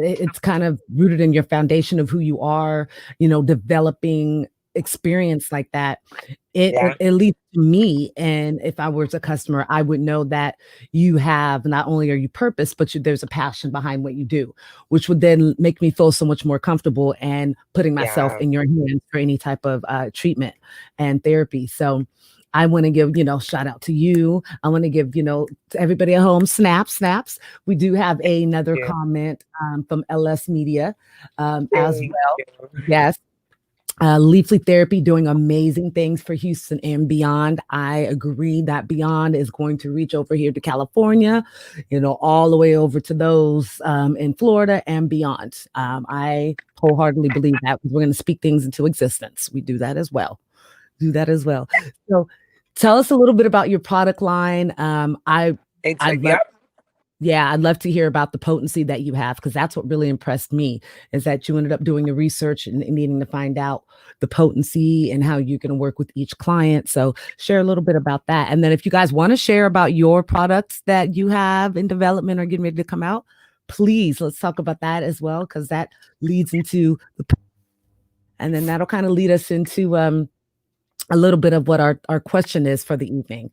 it's kind of rooted in your foundation of who you are, developing experience like that. It, yeah, at least to me, and if I was a customer, I would know that you have, not only are you purpose, but there's a passion behind what you do, which would then make me feel so much more comfortable and putting myself yeah. in your hands for any type of treatment and therapy. So I want to give, shout out to you. I want to give, to everybody at home, snaps. We do have another Yeah. comment from LS Media as Thank well. you. Yes. Leafly Therapy doing amazing things for Houston and beyond. I agree that beyond is going to reach over here to California, all the way over to those in Florida and beyond. I wholeheartedly believe that we're going to speak things into existence. We do that as well. So tell us a little bit about your product line. I'd love Yep. yeah, I'd love to hear about the potency that you have because that's what really impressed me is that you ended up doing the research and needing to find out the potency and how you're going to work with each client. So share a little bit about that. And then if you guys want to share about your products that you have in development or getting ready to come out, please let's talk about that as well because that leads into and then that'll kind of lead us into a little bit of what our question is for the evening.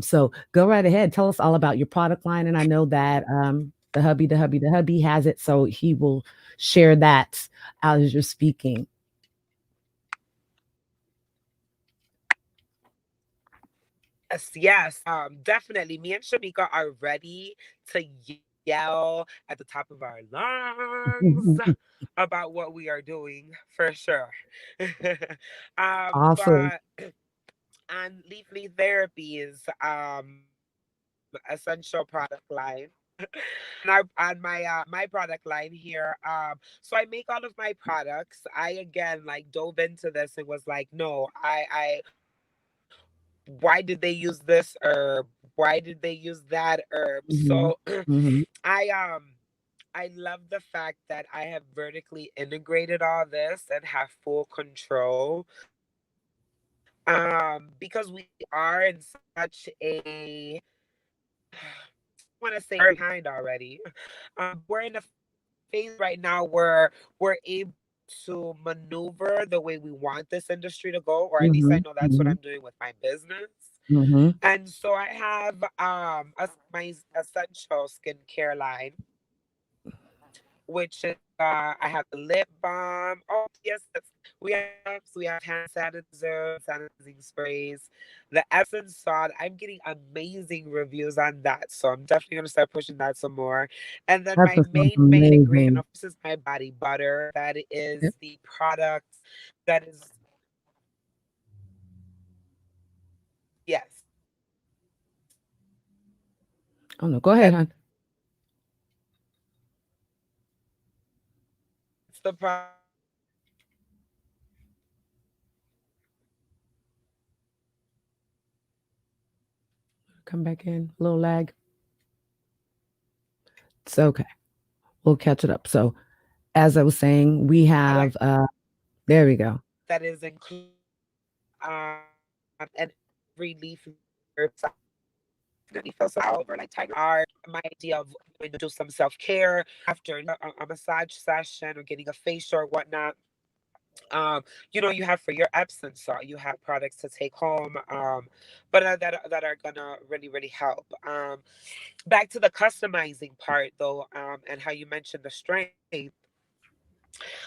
So go right ahead. Tell us all about your product line. And I know that the hubby has it. So he will share that as you're speaking. Yes. Definitely. Me and Shamika are ready to yell at the top of our lungs about what we are doing for sure. Awesome. But and Leafly Therapy is essential product line. On my product line here. So I make all of my products. I again like dove into this and was like, no, I why did they use this herb? Why did they use that herb? So Mhm. Mhm. I I love the fact that I have vertically integrated all this and have full control. Because we are in such a want to say behind already. But we're in a phase right now where we're able to maneuver the way we want this industry to go, or at least I know Mhm. that's what I'm Mhm. doing with my business. Mhm. And so I have my essential skincare line, which is I have the lip balm. Oh yes, we have soaps, we have hand sanitizer, sanitizing sprays, the Epsom salt. I'm getting amazing reviews on that, so I'm definitely gonna start pushing that some more. And then That my just sounds main ingredient, amazing. of course, is my body butter. That Yep. is the product that is yes, Oh no, go ahead, hon. that's the product that is included in Come back in. A little lag. It's okay. We'll catch it up. So as I was saying, we have product there we go. and every leafy herb definitely feels over like tiger art. My idea of when to do some self-care after a massage session or getting a facial or whatnot. You have for your Epsom salt, you have products to take home, but that are gonna really help. Back to the customizing part though, and how you mentioned the strength.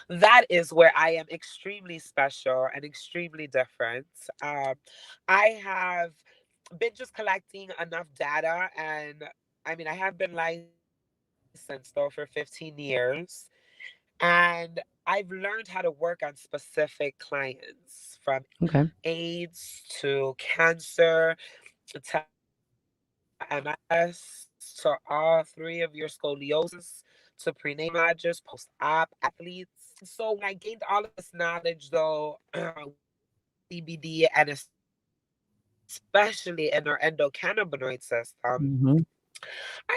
That is where I am extremely special and extremely different. Um, I have been just collecting enough data, and I mean, I have been licensed though for 15 years, and I've learned how to work on specific clients from Okay. AIDS to cancer to MS to all three of your scoliosis to prenatal managers, post-op athletes. And so when I gained all of this knowledge, though, with CBD and especially in our endocannabinoid system, Mhm.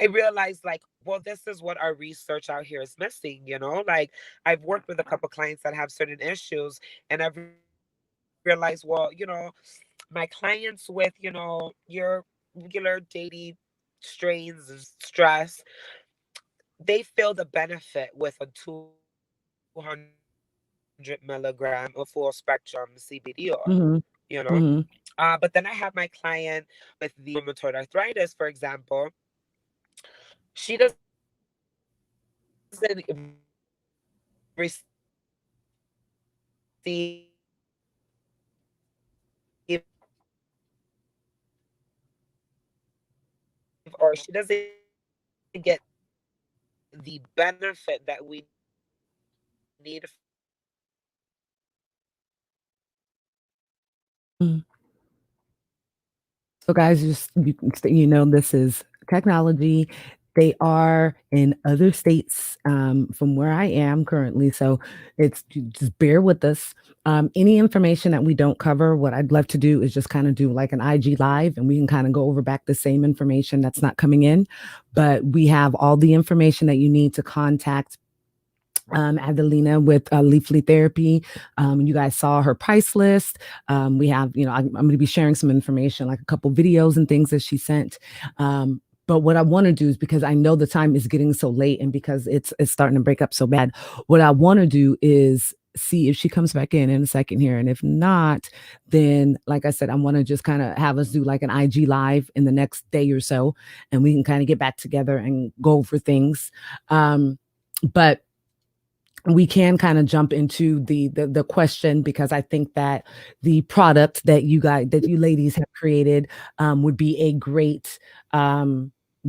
I realized like, well, this is what our research out here is missing, Like I've worked with a couple clients that have certain issues, and I've realized, well, my clients with, your regular daily strains and stress, they feel the benefit with a 200 milligram of full spectrum CBD oil, you know? Mhm. Mhm. But then I have my client with the rheumatoid arthritis, for example. She doesn't receive or she doesn't get the benefit that we need from the cannabis industry. Mm. So, guys, just this is technology. They are in other states from where I am currently, so it's just bear with us. Any information that we don't cover, what I'd love to do is just kind of do like an IG live, and we can kind of go over back the same information that's not coming in, but we have all the information that you need to contact Adelina with Leafly Therapy. You guys saw her price list. We have, I'm going to be sharing some information, like a couple videos and things that she sent. But what I want to do is, because I know the time is getting so late and because it's starting to break up so bad, what I want to do is see if she comes back in a second here. And if not, then like I said, I want to just kind of have us do like an IG live in the next day or so, and we can kind of get back together and go over things. But we can kind of jump into the question, because I think that the product that you ladies have created would be a great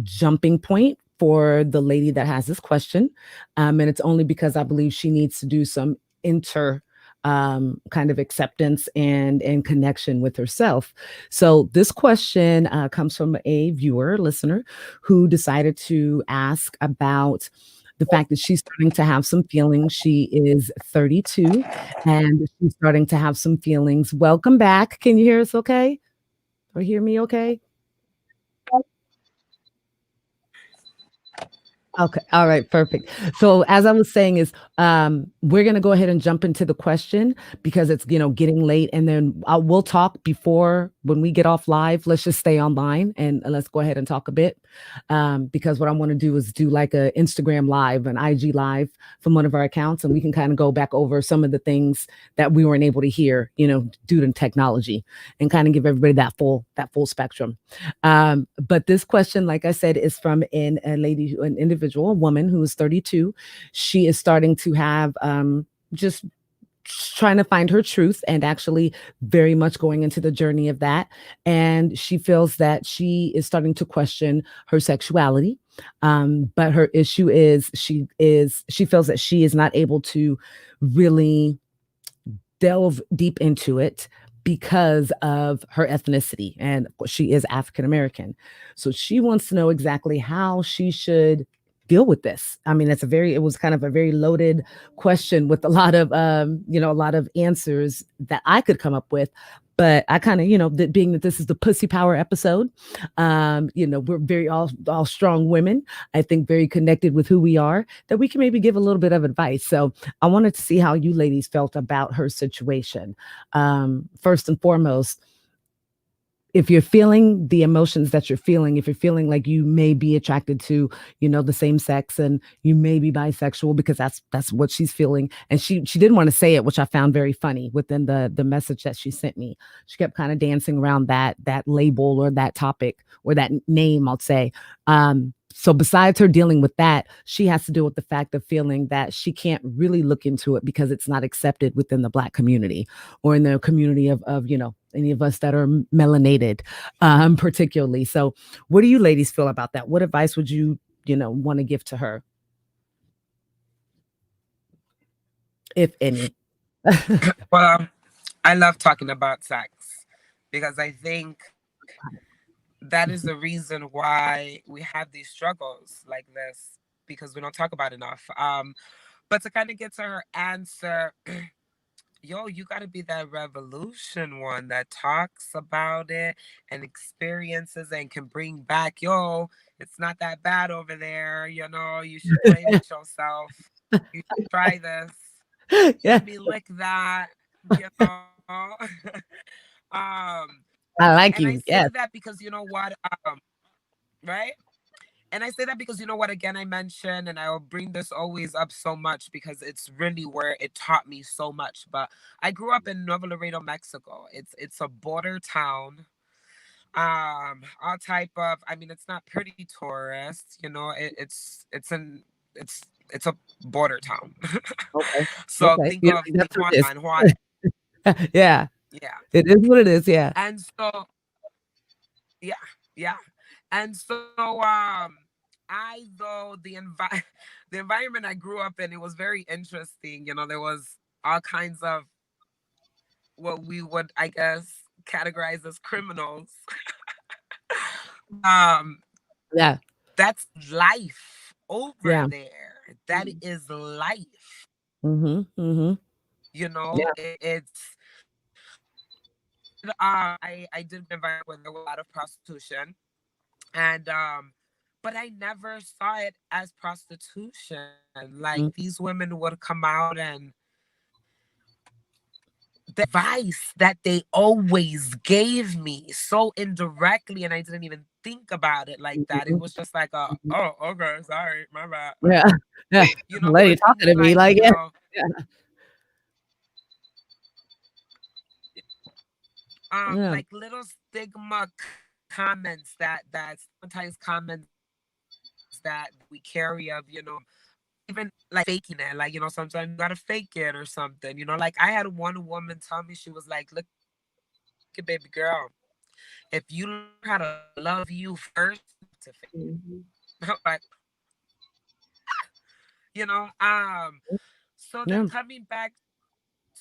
jumping point for the lady that has this question. And it's only because I believe she needs to do some inter kind of acceptance and connection with herself. So this question comes from a listener, who decided to ask about the fact that she's starting to have some feelings. She is 32 and she's starting to have some feelings. Welcome back. Can you hear us okay? Or hear me okay? Okay. All right. Perfect. So as I was saying is, we're going to go ahead and jump into the question, because it's, getting late, and then we'll talk before, when we get off live. Let's just stay online and let's go ahead and talk a bit. Because what I want to do is do like a Instagram live, an IG live from one of our accounts, and we can kind of go back over some of the things that we weren't able to hear, due to technology, and kind of give everybody that full spectrum. But this question, like I said, is from an individual, a woman who is 32. She is starting to have just trying to find her truth, and actually very much going into the journey of that. And she feels that she is starting to question her sexuality. But her issue is she feels that she is not able to really delve deep into it because of her ethnicity, and she is African American. So she wants to know exactly how she should deal with this. I mean, it was kind of a very loaded question with a lot of a lot of answers that I could come up with. But I kind of, being that this is the Pussy Power episode, we're very all strong women. I think very connected with who we are, that we can maybe give a little bit of advice. So I wanted to see how you ladies felt about her situation. First and foremost, if you're feeling the emotions that you're feeling, if you're feeling like you may be attracted to, the same sex, and you may be bisexual, because that's what she's feeling. And she didn't want to say it, which I found very funny within the message that she sent me. She kept kind of dancing around that label, or that topic, or that name, I'll say. So besides her dealing with that, she has to deal with the fact of feeling that she can't really look into it because it's not accepted within the Black community, or in the community of any of us that are melanated, particularly. So what do you ladies feel about that? What advice would you, want to give to her, if any? Well, I love talking about sex, because I think that is the reason why we have these struggles like this, because we don't talk about enough. But to kind of get to her answer, yo, you got to be that revolution one that talks about it and experiences and can bring back, yo, it's not that bad over there. You should play with yourself. You should try this. Yeah, Let me lick that, you know. um, I and like I you. say Yes. that because you know what, right? And I say that because, again, I mentioned, and I'll bring this always up so much because it's really where it taught me so much. But I grew up in Nuevo Laredo, Mexico. It's a border town. All type of, I mean, it's not pretty tourist, it's a border town. Okay. So Okay. think of That's what it Tijuana and Juarez. is. Yeah. Yeah. It is what it is. Yeah. And so, yeah, yeah. And so I though the environment I grew up in, it was very interesting. There was all kinds of what we would, I guess, categorize as criminals. um Yeah. that's life over Yeah. there. That is life. Mhm. Mhm. Yeah. It's I did an environment where there was a lot of prostitution, and but I never saw it as prostitution. Like, Mhm. these women would come out, and the advice that they always gave me so indirectly, and I didn't even think about it like that. It Mhm. was just like, Mhm. oh, okay, sorry, my bad. Yeah. Yeah. There Lady were talking things to me like, like, yeah. Yeah. Yeah. like little stigma comments, that stigmatized comments that we carry of, even like faking it. Like, sometimes you gotta fake it or something. Like, I had one woman tell me, she was like, look at baby girl, if you learn how to love you first, to fake Mhm. it. Like, you know, um, so then Yeah. coming back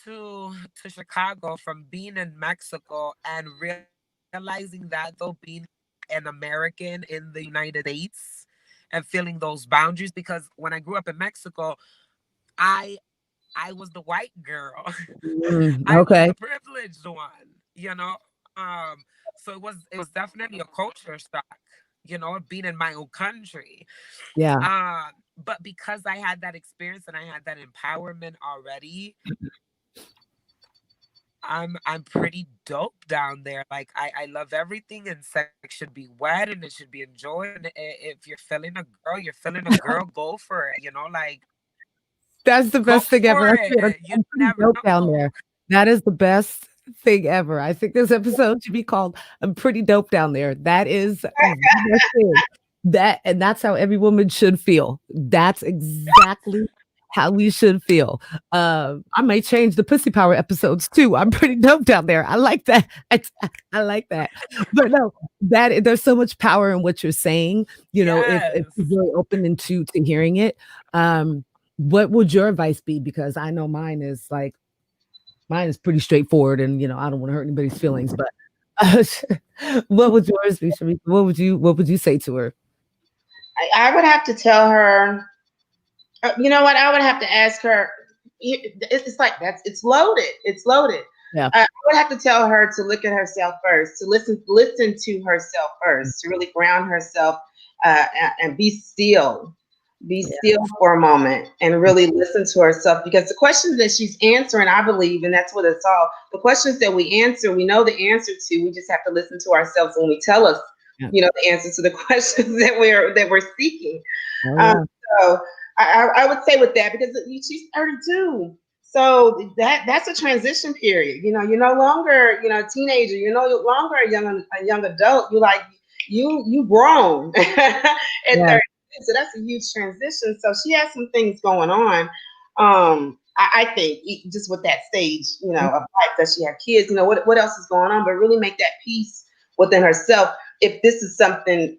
to Chicago from being in Mexico and realizing that, though, being an American in the United States and feeling those boundaries, because when I grew up in Mexico, I I was the white girl. I was Okay. the privileged one, you know. Um, so it was definitely a culture shock, being in my own country. Yeah. But because I had that experience and I had that empowerment already, I'm pretty dope down there. Like, I love everything, and sex should be wet and it should be enjoyed. And if you're feeling a girl, you're feeling a girl, go for it. Like, That's the go best thing ever. for That's good. it. You I'm pretty never dope down know. there. That is the best thing ever. I think this episode should be called "I'm Pretty Dope Down There." That is the best thing. And that's how every woman should feel. That's exactly how we should feel. I may change the pussy power episodes too. I'm pretty dope down there. I like that. I like that. But no, there's so much power in what you're saying. If you're Yes. really open to hearing it. Um, what would your advice be? Because I know mine is pretty straightforward, and I don't want to hurt anybody's feelings. But what would yours be, Sharika? What would you say to her? I would have to tell her. You know what? I would have to ask her. It's like it's loaded. It's loaded. Yeah, I would have to tell her to look at herself first, to listen to herself first, to really ground herself, and be yeah, still for a moment, and really listen to herself. Because the questions that she's answering, I believe, and that's what it's all. The questions that we answer, we know the answer to. We just have to listen to ourselves when we tell us, yeah. the answer to the questions that we're seeking. Oh Um, yeah, so I would say with that, because she's 32. So that's a transition period. You're no longer, a teenager. You're no longer a young adult. You grown at yeah. 30. So that's a huge transition. So she has some things going on. I think just with that stage, of life, that she have kids. What else is going on? But really make that peace within herself. If this is something,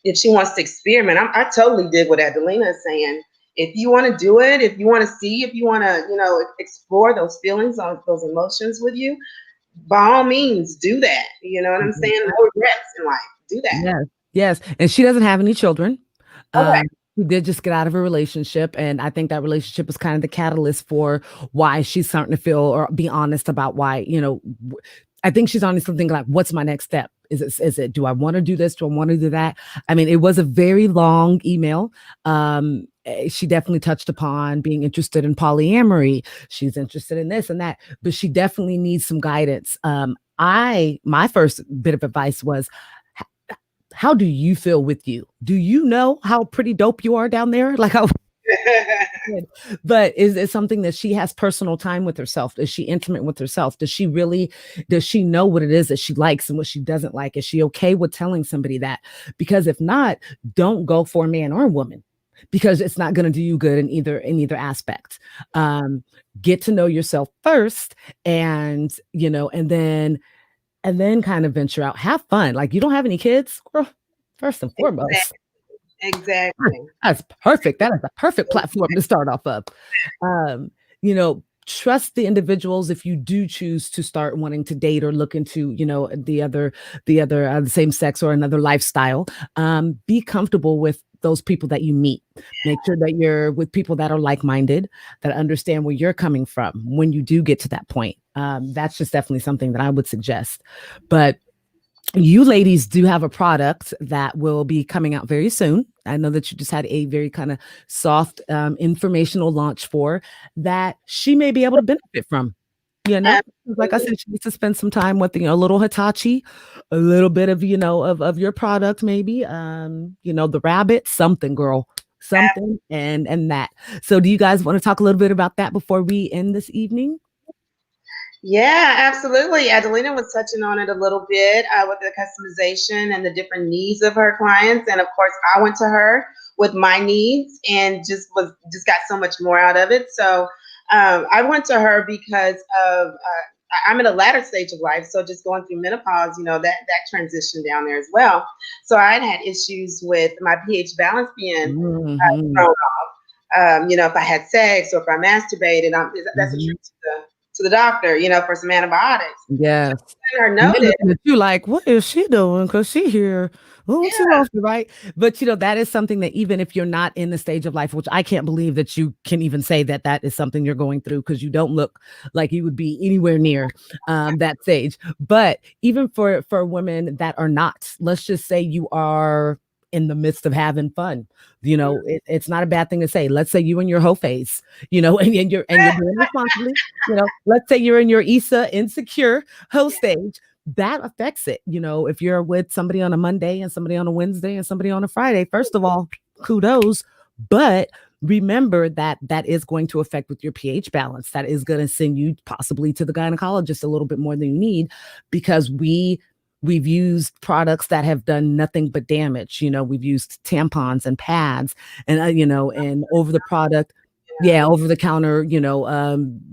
if she wants to experiment, I totally dig what Adelina is saying. If you want to do it, if you want to see, if you want to, explore those feelings, those emotions with you, by all means, do that. You know what I'm Mhm. saying? No regrets in life. Do that. Yes, yes, and she doesn't have any children. Okay. She did just get out of a relationship, and I think that relationship was kind of the catalyst for why she's starting to feel or be honest about why, I think she's honestly thinking like, "What's my next step? Is it do I wanna do this? Do I wanna do that?" I mean, it was a very long email. She definitely touched upon being interested in polyamory. She's interested in this and that, but she definitely needs some guidance. My first bit of advice was, how do you feel with you? Do you know how pretty dope you are down there? Like how good. But is it something that she has personal time with herself? Is she intimate with herself? Does she know what it is that she likes and what she doesn't like? Is she okay with telling somebody that? Because if not, don't go for a man or a woman, because it's not going to do you good in either aspect. Um, get to know yourself first, and then kind of venture out, have fun. Like, you don't have any kids, girl, first and foremost. Exactly. That's perfect. That is a perfect platform to start off of. You know, trust the individuals if you do choose to start wanting to date or look into, you know, the same sex or another lifestyle. Be comfortable with those people that you meet. Make sure that you're with people that are like-minded, that understand where you're coming from when you do get to that point. That's just definitely something that I would suggest. But you ladies do have a product that will be coming out very soon. I know that you just had a very kind of soft informational launch for that she may be able to benefit from. You know, like I Absolutely. said, she needs to spend some time with, you know, a little Hitachi, a little bit of, you know, of your product, maybe, you know, the rabbit, something, girl, something, and that. So do you guys want to talk a little bit about that before we end this evening? Yeah, absolutely. Adelina was touching on it a little bit with the customization and the different needs of her clients, and of course, I went to her with my needs and just got so much more out of it. So I went to her because of I'm in a latter stage of life, so just going through menopause, you know, that transition down there as well. So I had issues with my pH balance being Hmm. thrown off. You know, if I had sex or if I masturbated, that's a Hmm. trip to the doctor, you know, for some antibiotics. So Yes. letting her And know they're that, looking at you like, what is she doing? Because she here. Oh, she yeah, lost it, right? But you know, that is something that even if you're not in the stage of life, which I can't believe that you can even say that that is something you're going through because you don't look like you would be anywhere near that stage. But even for women that are not, let's just say you are in the midst of having fun. You know, it's not a bad thing to say. Let's say you in your hoe phase, you know, and you're doing it responsibly. You know, let's say you're in your Issa insecure hoe stage, that affects it. You know, if you're with somebody on a Monday and somebody on a Wednesday and somebody on a Friday, first of all, kudos. But remember that that is going to affect with your pH balance. That is going to send you possibly to the gynecologist a little bit more than you need because we've used products that have done nothing but damage. You know, we've used tampons and pads and you know, and over the product, yeah, over the counter, you know,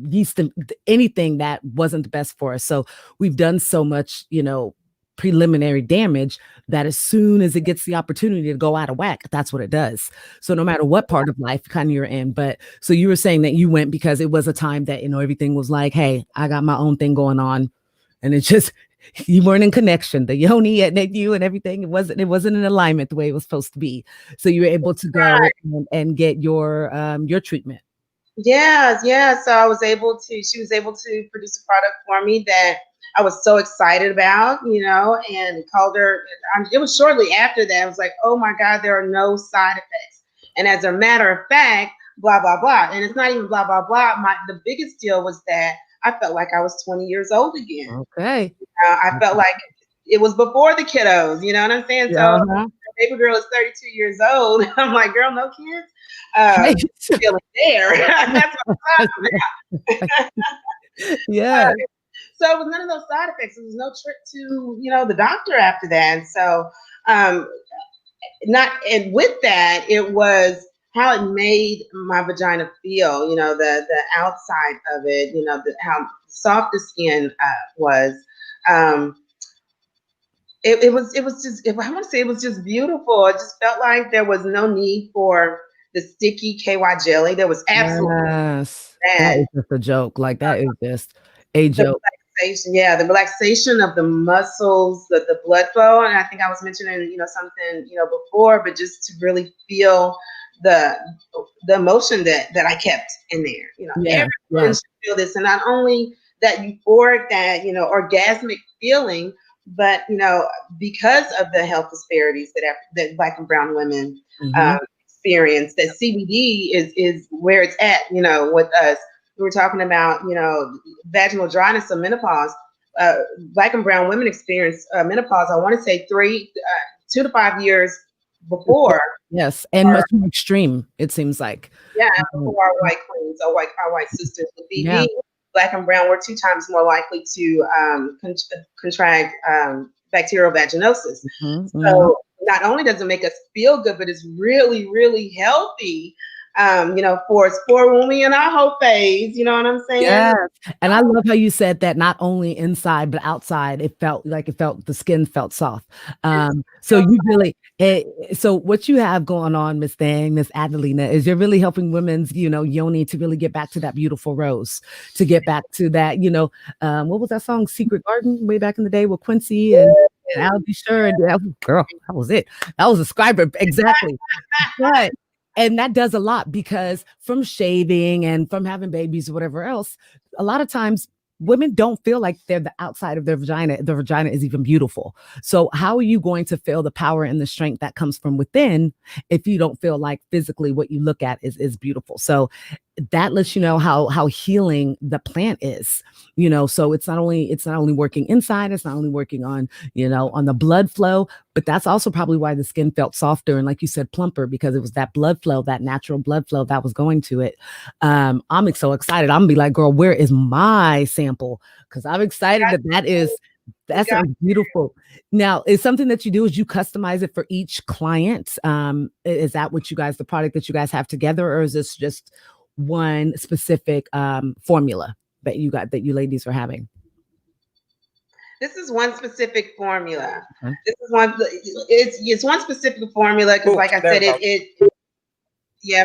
yeast, anything that wasn't the best for us. So we've done so much, you know, preliminary damage that as soon as it gets the opportunity to go out of whack, that's what it does. So no matter what part of life kind of you're in, but so you were saying that you went because it was a time that, you know, everything was like, hey, I got my own thing going on. And it just, you weren't in connection. The yoni and you and everything, it wasn't in alignment the way it was supposed to be. So you were able to go and get your treatment. yes, yeah. So she was able to produce a product for me that I was so excited about, you know, and called her. It was shortly after that. I was like, oh my God, there are no side effects. And as a matter of fact, blah, blah, blah. And it's not even blah, blah, blah. The biggest deal was that I felt like I was 20 years old again. Okay. I felt like it was before the kiddos, you know what I'm saying? Yeah. So Uh-huh. baby girl is 32 years old. I'm like, girl, no kids. Right. Feeling there. That's what I'm talking about. Yeah. So it was none of those side effects. There was no trip to, you know, the doctor after that. So not and with that, it was how it made my vagina feel, you know, the outside of it, you know, how soft the skin was. Um, it was just I want to say it was just beautiful. It just felt like there was no need for the sticky KY jelly. There was absolutely Yes. That that. is just a joke. Like that is just a The joke. relaxation, yeah, the relaxation of the muscles, the blood flow, and I think I was mentioning, you know, something, you know, before, but just to really feel the the emotion that I kept in there. You know, Yeah. everyone Yeah. should feel this, and not only that euphoric, that, you know, orgasmic feeling, but you know, because of the health disparities that Black and Brown women Hmm. experience, that CBD is where it's at. You know, with us, we were talking about, you know, vaginal dryness or menopause. Black and brown women experience menopause, I want to say 2 to 5 years before. Yes. And much more extreme, it seems like. Yeah, Mhm. before our white queens or our white sisters with Yeah. BV, Black and brown were 2 times more likely to contract bacterial vaginosis. Hmm. Hmm. So not only does it make us feel good, but it's really, really healthy for when we in our whole phase, you know what I'm saying? Yes, and I love how you said that not only inside, but outside, it felt the skin felt soft. So you really so what you have going on, Miss Thang, Miss Adelina, is you're really helping women's, yoni to really get back to that beautiful rose, to get back to that, what was that song, Secret Garden, way back in the day with Quincy and I'll be sure. And girl, that was it. That was a scriber exactly. But and that does a lot because from shaving and from having babies or whatever else, a lot of times women don't feel like they're the outside of their vagina. The vagina is even beautiful. So how are you going to feel the power and the strength that comes from within if you don't feel like physically what you look at is beautiful? So that lets you know how healing the plant is. So it's not only working inside, it's not only working on the blood flow, but that's also probably why the skin felt softer and, like you said, plumper, because it was that blood flow, that natural blood flow that was going to it. I'm so excited. I'm gonna be like, girl, where is my sample? Because I'm excited that sounds beautiful. Now, is something that you do is you customize it for each client? Is that what the product that you guys have together, or is this just one specific formula that you ladies are having? This is one specific formula. Okay. This is one. It's one specific formula because, like I said,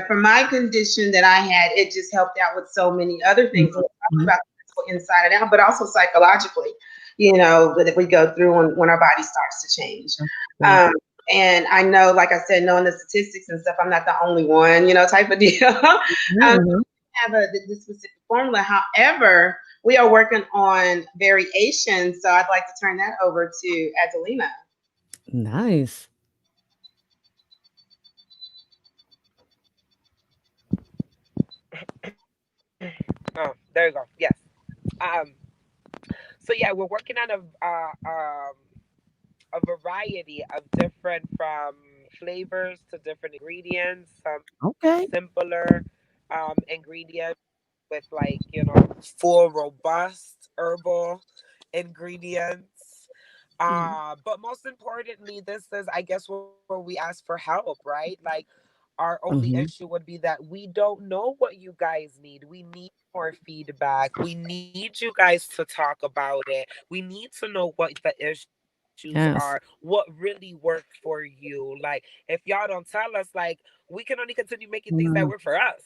for my condition that I had, it just helped out with so many other things. Mm-hmm. About inside and out, but also psychologically, that we go through when our body starts to change. Mm-hmm. And I know, like I said, knowing the statistics and stuff, I'm not the only one, type of deal. Mm-hmm. Have this specific formula. However, we are working on variations, so I'd like to turn that over to Adelina. Nice. Oh, there you go. Yes. Um. So yeah, we're working on a variety of different, from flavors to different ingredients. Some Okay. simpler ingredients with, like, full robust herbal ingredients. But most importantly, this is, I guess, where we ask for help, right? Like, our only Mm-hmm. issue would be that we don't know what you guys need. We need more feedback. We need you guys to talk about it. We need to know what the issues are, Yes. what really worked for you. Like, if y'all don't tell us, like, we can only continue making things that work for us.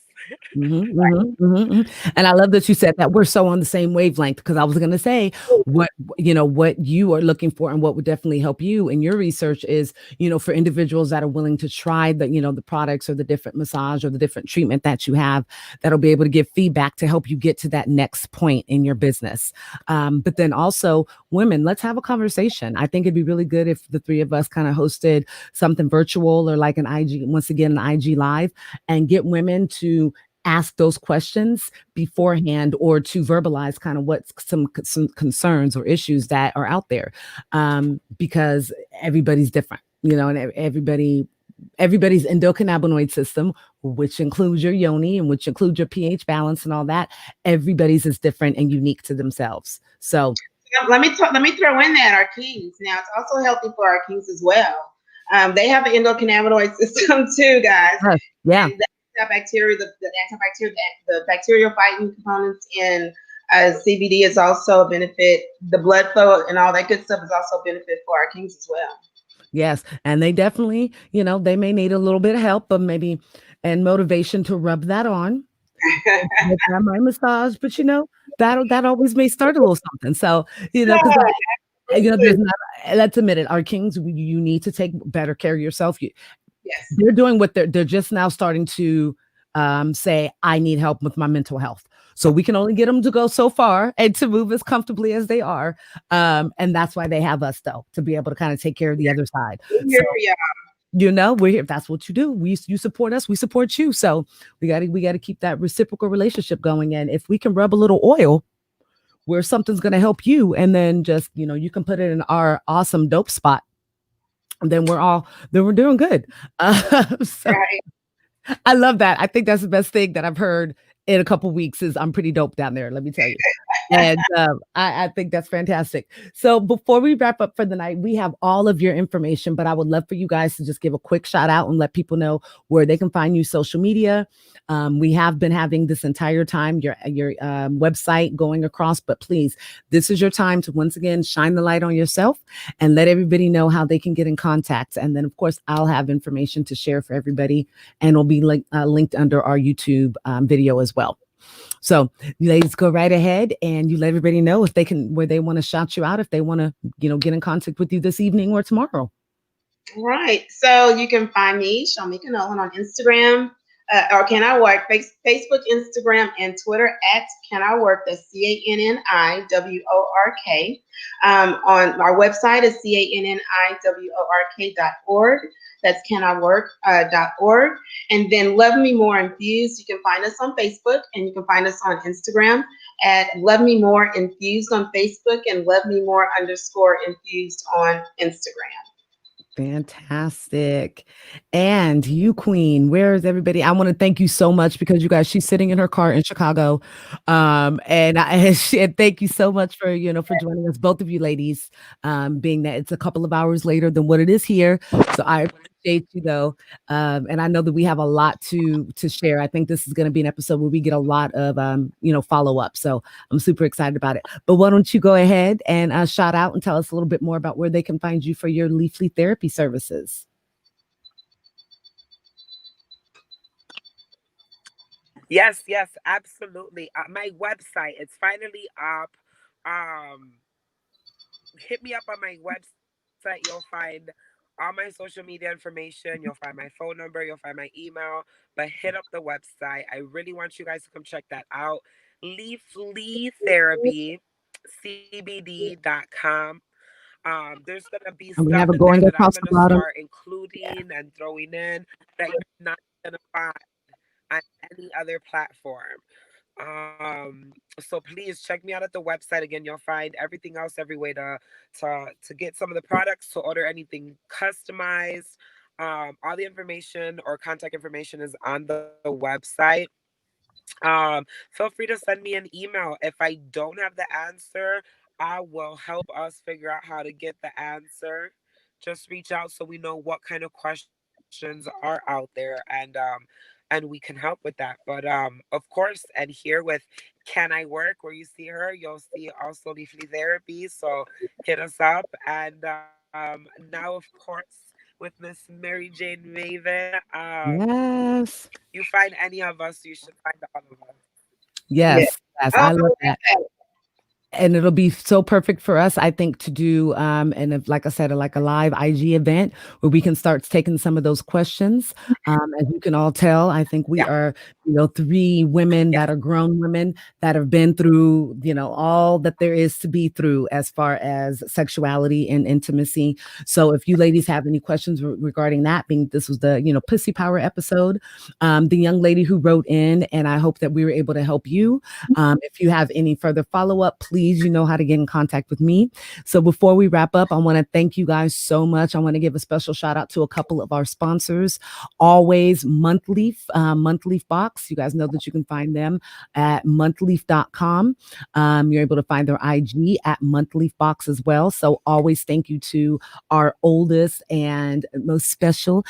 Mm-hmm, mm-hmm, mm-hmm, mm-hmm. And I love that you said that we're so on the same wavelength, because I was going to say what you are looking for and what would definitely help you in your research is, for individuals that are willing to try the products or the different massage or the different treatment that you have, that'll be able to give feedback to help you get to that next point in your business. But then also, women, let's have a conversation. I think it'd be really good if the three of us kind of hosted something virtual or like an IG, once again, an IG live, and get women to ask those questions beforehand or to verbalize kind of what some concerns or issues that are out there, because everybody's different, and everybody's endocannabinoid system, which includes your yoni and which includes your pH balance and all that, everybody's is different and unique to themselves. So let me throw in that our kings. Now, it's also healthy for our kings as well. They have an endocannabinoid system too, guys. yeah. And the antibacterial, the bacterial fighting components in CBD is also a benefit. The blood flow and all that good stuff is also a benefit for our kings as well. Yes, and they definitely, they may need a little bit of help, but maybe and motivation to rub that on. With my massage, but that always may start a little something. So because there's not. Let's admit it. Our kings, you need to take better care of yourself. Yes. They're doing what they're just now starting to say, I need help with my mental health. So we can only get them to go so far and to move as comfortably as they are. And that's why they have us, though, to be able to kind of take care of the other side. So, we're here. That's what you do. You support us, we support you. So we got to keep that reciprocal relationship going. And if we can rub a little oil where something's going to help you, and then just, you can put it in our awesome dope spot, then we're doing good. So Right. I love that. I think that's the best thing that I've heard in a couple weeks is I'm pretty dope down there. Let me tell you. And I think that's fantastic. So before we wrap up for the night, we have all of your information, but I would love for you guys to just give a quick shout out and let people know where they can find you social media. We have been having this entire time your website going across, but please, this is your time to once again shine the light on yourself and let everybody know how they can get in contact. And then, of course, I'll have information to share for everybody, and it'll be linked under our YouTube video as well. So you ladies go right ahead and you let everybody know if they can, where they want to shout you out, if they want to, get in contact with you this evening or tomorrow. Right. So you can find me, Shamika Nolan, on Instagram, or Can I Work, Facebook, Instagram, and Twitter at Can I Work. That's CannIwork. On our website is CannIwork.org. That's caniwork.org. And then Love Me More Infused. You can find us on Facebook and you can find us on Instagram at Love Me More Infused on Facebook and Love Me More _infused on Instagram. Fantastic. And you, Queen, where is everybody? I want to thank you so much because you guys, she's sitting in her car in Chicago. And thank you so much for, for joining us, both of you ladies, being that it's a couple of hours later than what it is here. So I appreciate you though. And I know that we have a lot to share. I think this is going to be an episode where we get a lot of, follow up. So I'm super excited about it. But why don't you go ahead and shout out and tell us a little bit more about where they can find you for your Leafly Therapy services. Yes, absolutely. My website, it's finally up. Hit me up on my website. You'll find all my social media information. You'll find my phone number. You'll find my email. But hit up the website. I really want you guys to come check that out. Leafly Therapy, CBD.com. There's gonna be And we stuff have it in there going that I'm across the gonna bottom. start including and throwing in that you're not gonna find on any other platform. So please check me out at the website again. You'll find everything else, every way to get some of the products, to order anything customized. All the information or contact information is on the website. Feel free to send me an email. If I don't have the answer, I will help us figure out how to get the answer. Just reach out so we know what kind of questions are out there, and we can help with that. But of course, and here with Can I Work, where you see her, you'll see also Leafly Therapy. So hit us up. And now, of course, with Miss Mary Jane Maven, Yes. you find any of us, you should find all of us. Yeah. Yes. Yes. Oh, I love that. And it'll be so perfect for us, I think, to do and if, like I said, like a live IG event where we can start taking some of those questions. As you can all tell, I think we Yeah. are, three women Yes. that are grown women that have been through, all that there is to be through as far as sexuality and intimacy. So if you ladies have any questions regarding that, being this was the, Pussy Power episode, the young lady who wrote in, and I hope that we were able to help you. If you have any further follow-up, please, you know how to get in contact with me. So before we wrap up, I want to thank you guys so much. I want to give a special shout out to a couple of our sponsors. Always Monthleaf, Monthleaf Box. You guys know that you can find them at monthleaf.com. You're able to find their IG at Monthleaf Box as well. So always thank you to our oldest and most special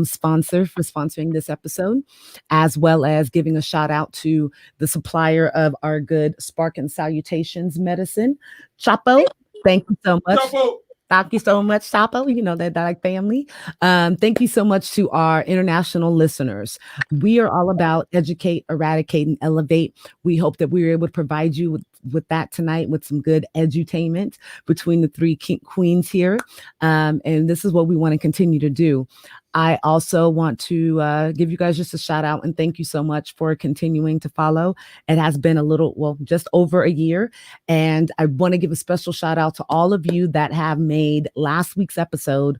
sponsor for sponsoring this episode, as well as giving a shout out to the supplier of our good Spark and Salutations medicine, Chapo. Thank you so much. Chapo. Thank you so much, Chapo. You know that like family. Thank you so much to our international listeners. We are all about educate, eradicate, and elevate. We hope that we were able to provide you with that tonight, with some good edutainment between the three queens here. And this is what we want to continue to do. I also want to give you guys just a shout out and thank you so much for continuing to follow. It has been just over a year. And I want to give a special shout out to all of you that have made last week's episode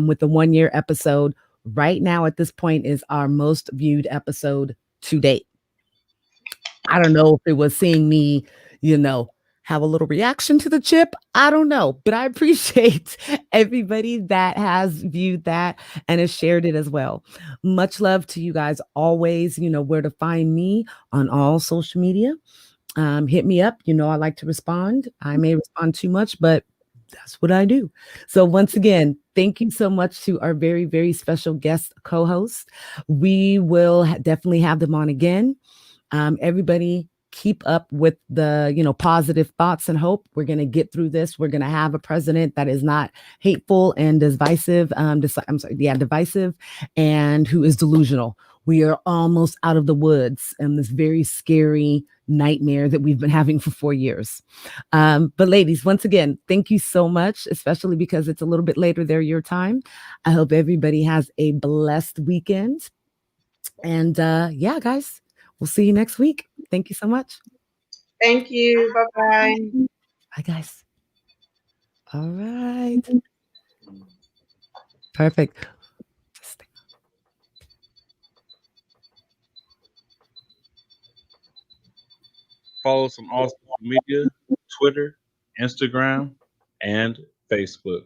with the 1 year episode. Right now, at this point, is our most viewed episode to date. I don't know if it was seeing me, have a little reaction to the chip. I don't know, but I appreciate everybody that has viewed that and has shared it as well. Much love to you guys always. You know where to find me on all social media. hit me up. You know, I like to respond. I may respond too much, but that's what I do. So once again, thank you so much to our very, very special guest co-host. We will definitely have them on again. Everybody keep up with the, positive thoughts and hope. We're going to get through this. We're going to have a president that is not hateful and divisive. Divisive, and who is delusional. We are almost out of the woods and this very scary nightmare that we've been having for 4 years. But ladies, once again, thank you so much, especially because it's a little bit later there, your time. I hope everybody has a blessed weekend. And yeah, guys, we'll see you next week. Thank you so much. Thank you. Bye-bye. Bye, guys. All right. Perfect. Follow us on all social media, Twitter, Instagram, and Facebook.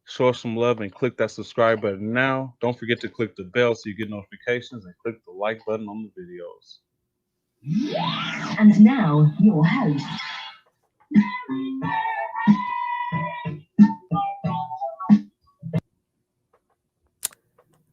Show us some love and click that subscribe button now. Don't forget to click the bell so you get notifications, and click the like button on the videos. And now, your host,